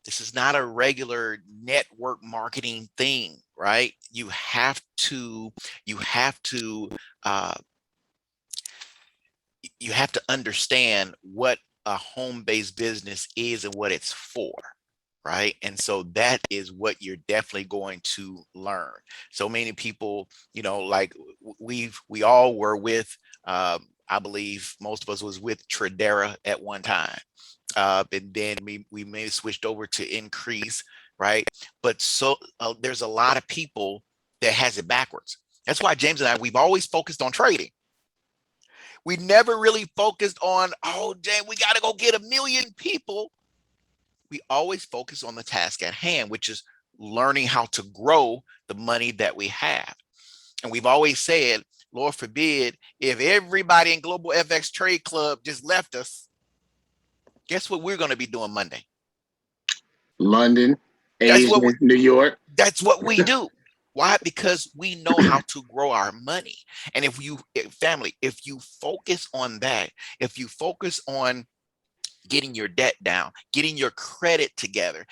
this is not a regular network marketing thing, right? You have to understand what a home-based business is and what it's for, right? And so that is what you're definitely going to learn. So many people, you know, like we all were with, I believe most of us was with Tradera at one time. And then we may have switched over to Increase, right? But so there's a lot of people that has it backwards. That's why James and I, we've always focused on trading. We never really focused on, oh, James, we got to go get 1 million people. We always focus on the task at hand, which is learning how to grow the money that we have. And we've always said, Lord forbid, if everybody in Global FX Trade Club just left us, guess what we're going to be doing Monday? London, Asia, New York. That's what we do. Why? Because we know how to grow our money. And if you focus on that, if you focus on getting your debt down, getting your credit together,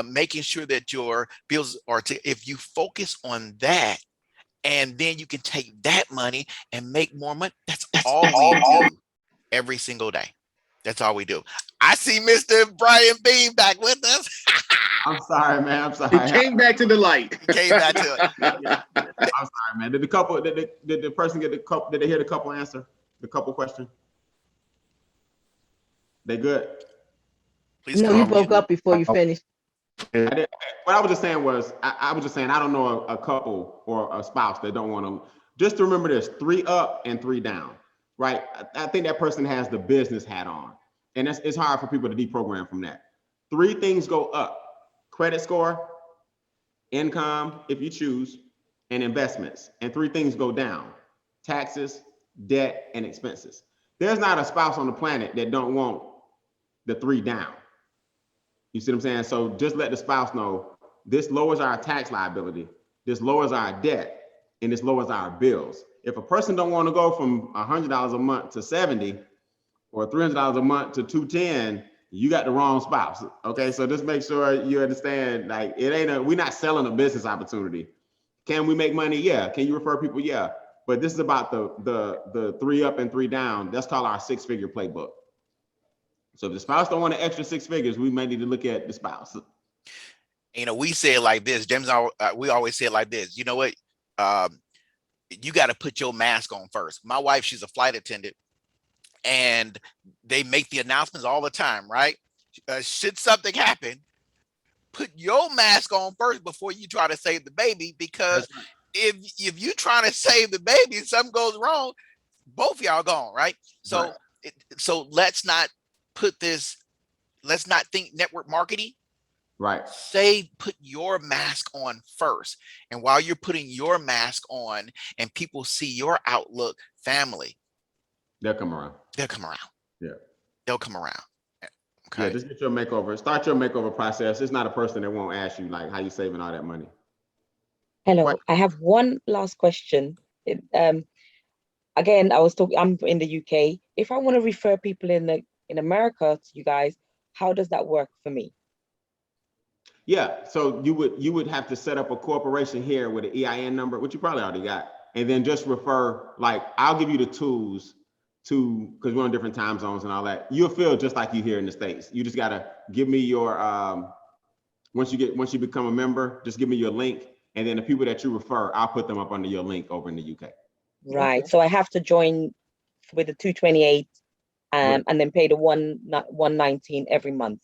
making sure that your bills are, if you focus on that, and then you can take that money and make more money. That's all we do every single day. That's all we do. I see Mr. Brian Beane back with us. I'm sorry, man. I'm sorry. He came back to the light. Came back to it. I'm sorry, man. Did the person get the couple? Did they hear the couple answer? The couple question? They good? Please no, you broke up before you finished. What I was just saying was, I was just saying, I don't know a couple or a spouse that don't want to. Just to remember this: 3 up and 3 down. Right? I think that person has the business hat on, and it's hard for people to deprogram from that. 3 things go up: credit score, income, if you choose, and investments. And 3 things go down: taxes, debt, and expenses. There's not a spouse on the planet that don't want the 3 down. You see what I'm saying? So just let the spouse know this lowers our tax liability, this lowers our debt, and this lowers our bills. If a person don't want to go from $100 a month to 70 or $300 a month to 210, you got the wrong spouse. Okay, so just make sure you understand, like, we're not selling a business opportunity. Can we make money? Yeah. Can you refer people? Yeah. But this is about the 3 up and 3 down. That's called our 6-figure playbook. So if the spouse don't want an extra 6 figures, we may need to look at the spouse. You know, we say it like this, James. We always say it like this. You know what? You got to put your mask on first. My wife, she's a flight attendant, and they make the announcements all the time, right? Should something happen, put your mask on first before you try to save the baby, because if you trying to save the baby and something goes wrong, both of y'all gone, right? So so let's not think network marketing. Right. Say put your mask on first. And while you're putting your mask on and people see your outlook, family, they'll come around. They'll come around. Yeah. They'll come around. Okay. Yeah, just get your makeover. Start your makeover process. It's not a person that won't ask you like how you saving all that money. Hello, I have one last question. Again, I'm in the UK. If I want to refer people in America to you guys, how does that work for me? Yeah, so you would have to set up a corporation here with an EIN number, which you probably already got, and then just refer, like, I'll give you the tools to, because we're on different time zones and all that. You'll feel just like you here in the States. You just gotta give me your once you become a member, just give me your link, and then the people that you refer, I'll put them up under your link over in the UK. Right. So I have to join with the 228 and then pay the 119 every month.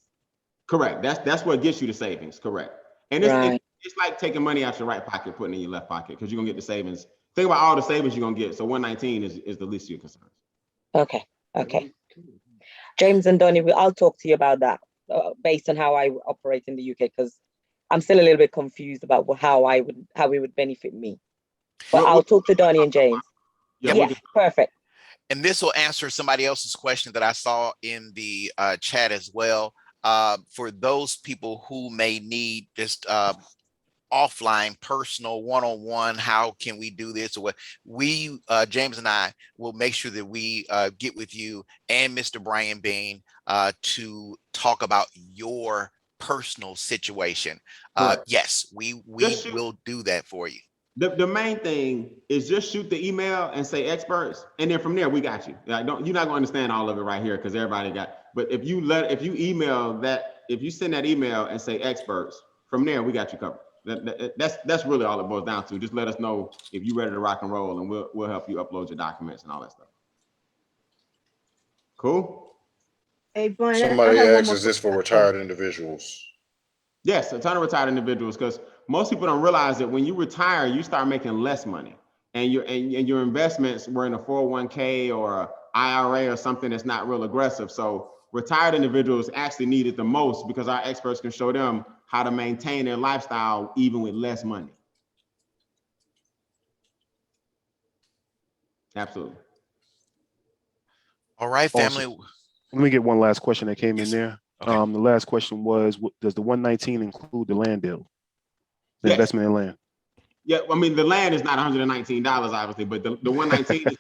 Correct. That's what gets you the savings. Correct. And it's like taking money out your right pocket, putting it in your left pocket, because you're gonna get the savings. Think about all the savings you're gonna get. So 119 is the least of your concerns. Okay. James and Donnie, I'll talk to you about that based on how I operate in the UK, because I'm still a little bit confused about how it would benefit me. But I'll talk to Donnie and James. Yeah, perfect. And this will answer somebody else's question that I saw in the chat as well. For those people who may need just offline, personal, one-on-one, how can we do this? Or what we, James and I, will make sure that we get with you and Mr. Brian Beane to talk about your personal situation. Yes, we will do that for you. The main thing is just shoot the email and say experts, and then from there we got you. Like, you're not gonna understand all of it right here because everybody got. But if you email that, if you send that email and say experts, from there we got you covered. That's really all it boils down to. Just let us know if you're ready to rock and roll, and we'll help you upload your documents and all that stuff. Cool. Hey, Brian. Somebody asks, is this for retired individuals? Yes, a ton of retired individuals, because most people don't realize that when you retire, you start making less money, and your investments were in a 401k or a IRA or something that's not real aggressive. So retired individuals actually need it the most, because our experts can show them how to maintain their lifestyle even with less money. Absolutely. All right, family. Also, let me get one last question that came in there. Okay. The last question was, does the 119 include the land deal? The investment in land? Yeah, I mean, the land is not $119, obviously, but the 119 is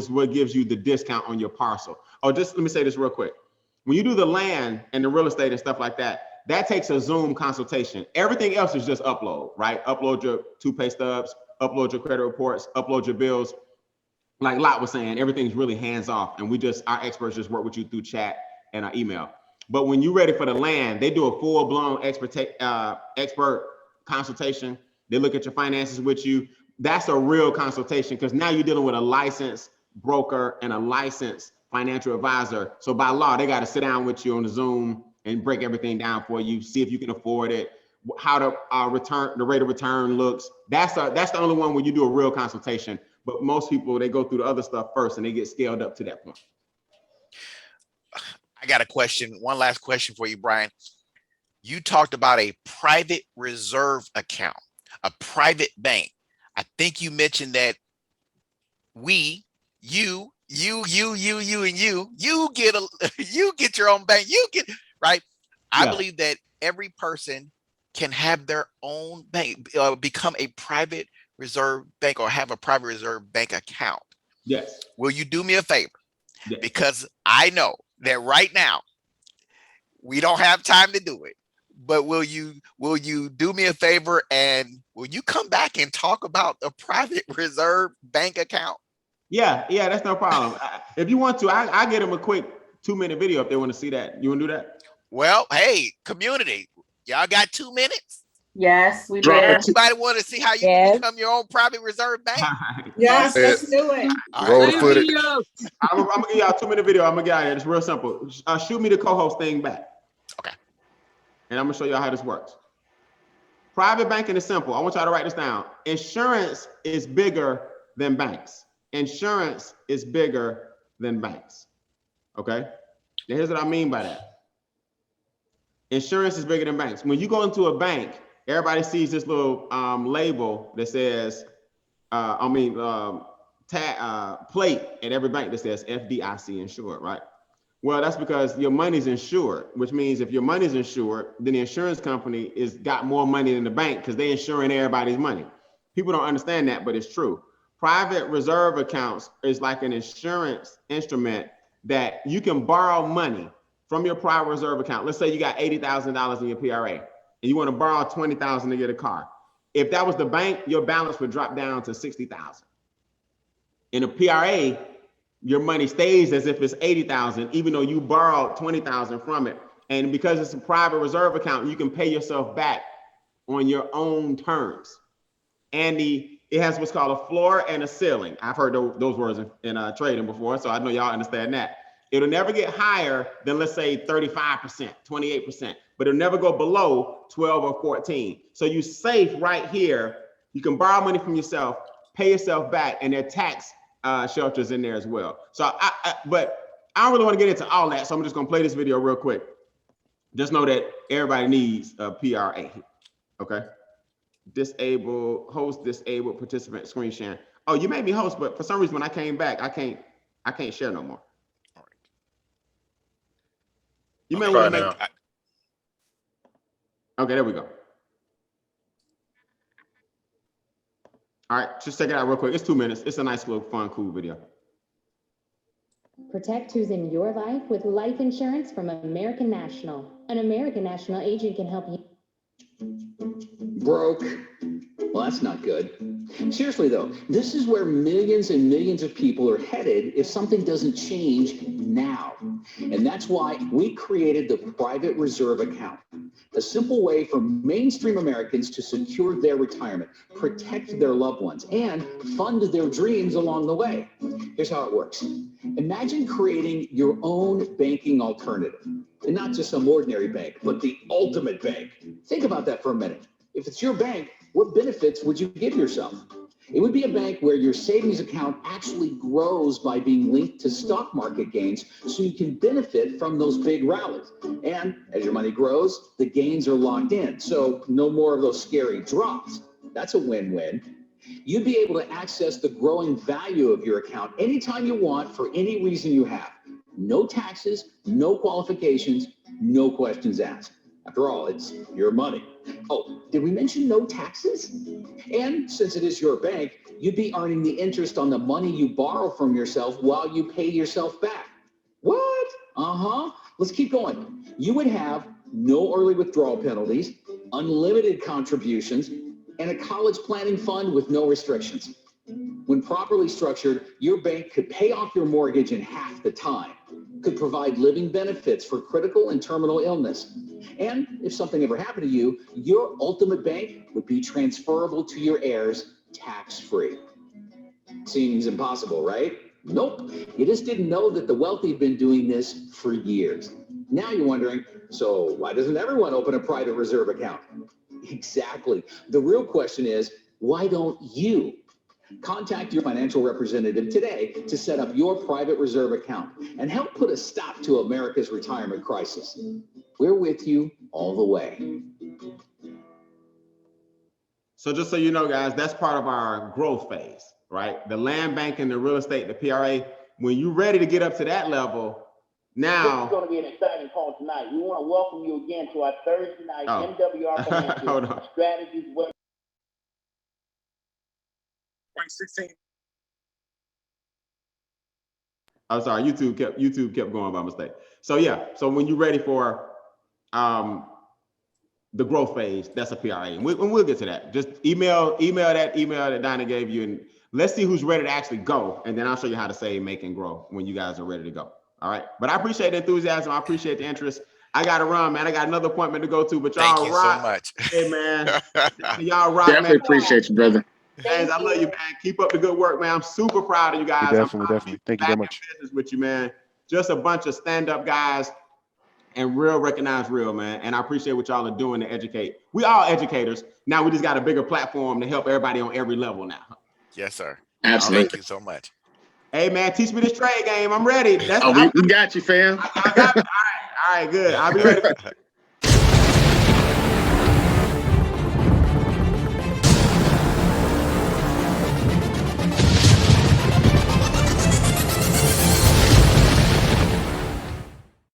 what gives you the discount on your parcel. Oh, just let me say this real quick. When you do the land and the real estate and stuff like that, that takes a Zoom consultation. Everything else is just upload, right? Upload your 2 pay stubs, upload your credit reports, upload your bills. Like Lot was saying, everything's really hands off, and our experts just work with you through chat and our email. But when you're ready for the land, they do a full-blown expert consultation. They look at your finances with you. That's a real consultation, because now you're dealing with a licensed broker and a licensed financial advisor. So by law, they got to sit down with you on the Zoom and break everything down for you, see if you can afford it, how the rate of return looks. That's the only one where you do a real consultation. But most people, they go through the other stuff first and they get scaled up to that point. I got a question. One last question for you, Brian. You talked about a private reserve account, a private bank. I think you mentioned that you get your own bank. Right. I believe that every person can have their own bank, become a private reserve bank, or have a private reserve bank account. Yes. Will you do me a favor? Yes. Because I know that right now we don't have time to do it, but will you do me a favor, and will you come back and talk about the private reserve bank account? Yeah, that's no problem. If you want to, I get them a quick 2-minute video if they want to see that. You want to do that? Well, hey, community, y'all got 2 minutes? Yes, we Drop do. it. Anybody want to see how you can become your own private reserve bank? Yes, Yeah. let's do it. All Roll right. the footage. I'm gonna give y'all a 2-minute video. I'm gonna get out of here. It's real simple. Shoot me the co-host thing back. Okay. And I'm gonna show y'all how this works. Private banking is simple. I want y'all to write this down. Insurance is bigger than banks. Insurance is bigger than banks. Okay? Now here's what I mean by that. Insurance is bigger than banks. When you go into a bank, everybody sees this little label that says, plate at every bank that says FDIC insured, right? Well, that's because your money's insured, which means if your money's insured, then the insurance company is got more money than the bank because they're insuring everybody's money. People don't understand that, but it's true. Private reserve accounts is like an insurance instrument that you can borrow money from your private reserve account. Let's say you got $80,000 in your PRA and you want to borrow $20,000 to get a car. If that was the bank, your balance would drop down to $60,000. In a PRA, your money stays as if it's $80,000, even though you borrowed $20,000 from it. And because it's a private reserve account, you can pay yourself back on your own terms. And it has what's called a floor and a ceiling. I've heard those words in trading before, so I know y'all understand that. It'll never get higher than, let's say, 35%, 28%, but it'll never go below 12 or 14. So you safe right here. You can borrow money from yourself, pay yourself back, and there are tax shelters in there as well. So, but I don't really want to get into all that, so I'm just gonna play this video real quick. Just know that everybody needs a PRA, okay? Host disabled participant screen sharing. Oh, you made me host, but for some reason when I came back, I can't share no more. All right. You Okay, may want to Try make. now. Okay, there we go. All right, just check it out real quick. It's 2 minutes. It's a nice little fun, cool video. Protect who's in your life with life insurance from American National. An American National agent can help you. Broke. Well, that's not good. Seriously, though, this is where millions and millions of people are headed if something doesn't change now. And that's why we created the private reserve account, a simple way for mainstream Americans to secure their retirement, protect their loved ones, and fund their dreams along the way. Here's how it works. Imagine creating your own banking alternative, and not just some ordinary bank, but the ultimate bank. Think about that for a minute. If it's your bank, what benefits would you give yourself? It would be a bank where your savings account actually grows by being linked to stock market gains, so you can benefit from those big rallies. And as your money grows, the gains are locked in, so no more of those scary drops. That's a win-win. You'd be able to access the growing value of your account anytime you want for any reason you have. No taxes, no qualifications, no questions asked. After all, it's your money. Oh, did we mention no taxes? And since it is your bank, you'd be earning the interest on the money you borrow from yourself while you pay yourself back. What? Uh-huh. Let's keep going. You would have no early withdrawal penalties, unlimited contributions, and a college planning fund with no restrictions. When properly structured, your bank could pay off your mortgage in half the time, could provide living benefits for critical and terminal illness. And if something ever happened to you, your ultimate bank would be transferable to your heirs tax-free. Seems impossible, right? Nope. You just didn't know that the wealthy have been doing this for years. Now you're wondering, so why doesn't everyone open a private reserve account? Exactly. The real question is, why don't you? Contact your financial representative today to set up your private reserve account and help put a stop to America's retirement crisis. We're with you all the way. So just so you know, guys, that's part of our growth phase, right? The land bank and the real estate, the PRA. When you're ready to get up to that level, now. This is going to be an exciting call tonight. We want to welcome you again to our Thursday night MWR Financial Strategies Web. 16. I'm sorry, YouTube kept going by mistake. So yeah, so when you're ready for the growth phase, that's a PRA. And we'll get to that. Just email that Dinah gave you, and let's see who's ready to actually go. And then I'll show you how to save, make, and grow when you guys are ready to go. All right. But I appreciate the enthusiasm. I appreciate the interest. I got to run, man. I got another appointment to go to, but y'all Thank you rock. so much. Hey, man. Y'all rock, Definitely man. appreciate you, brother. James, I love you, man. Keep up the good work, man. I'm super proud of you guys. Definitely. Thank you very much. Business with you, man. Just a bunch of stand-up guys and real recognize real, man. And I appreciate what y'all are doing to educate. We all educators. Now we just got a bigger platform to help everybody on every level now. Yes, sir. Absolutely. Thank you so much. Hey, man, teach me this trade game. I'm ready. We got you, fam. I got it. All right, good. I'll be ready.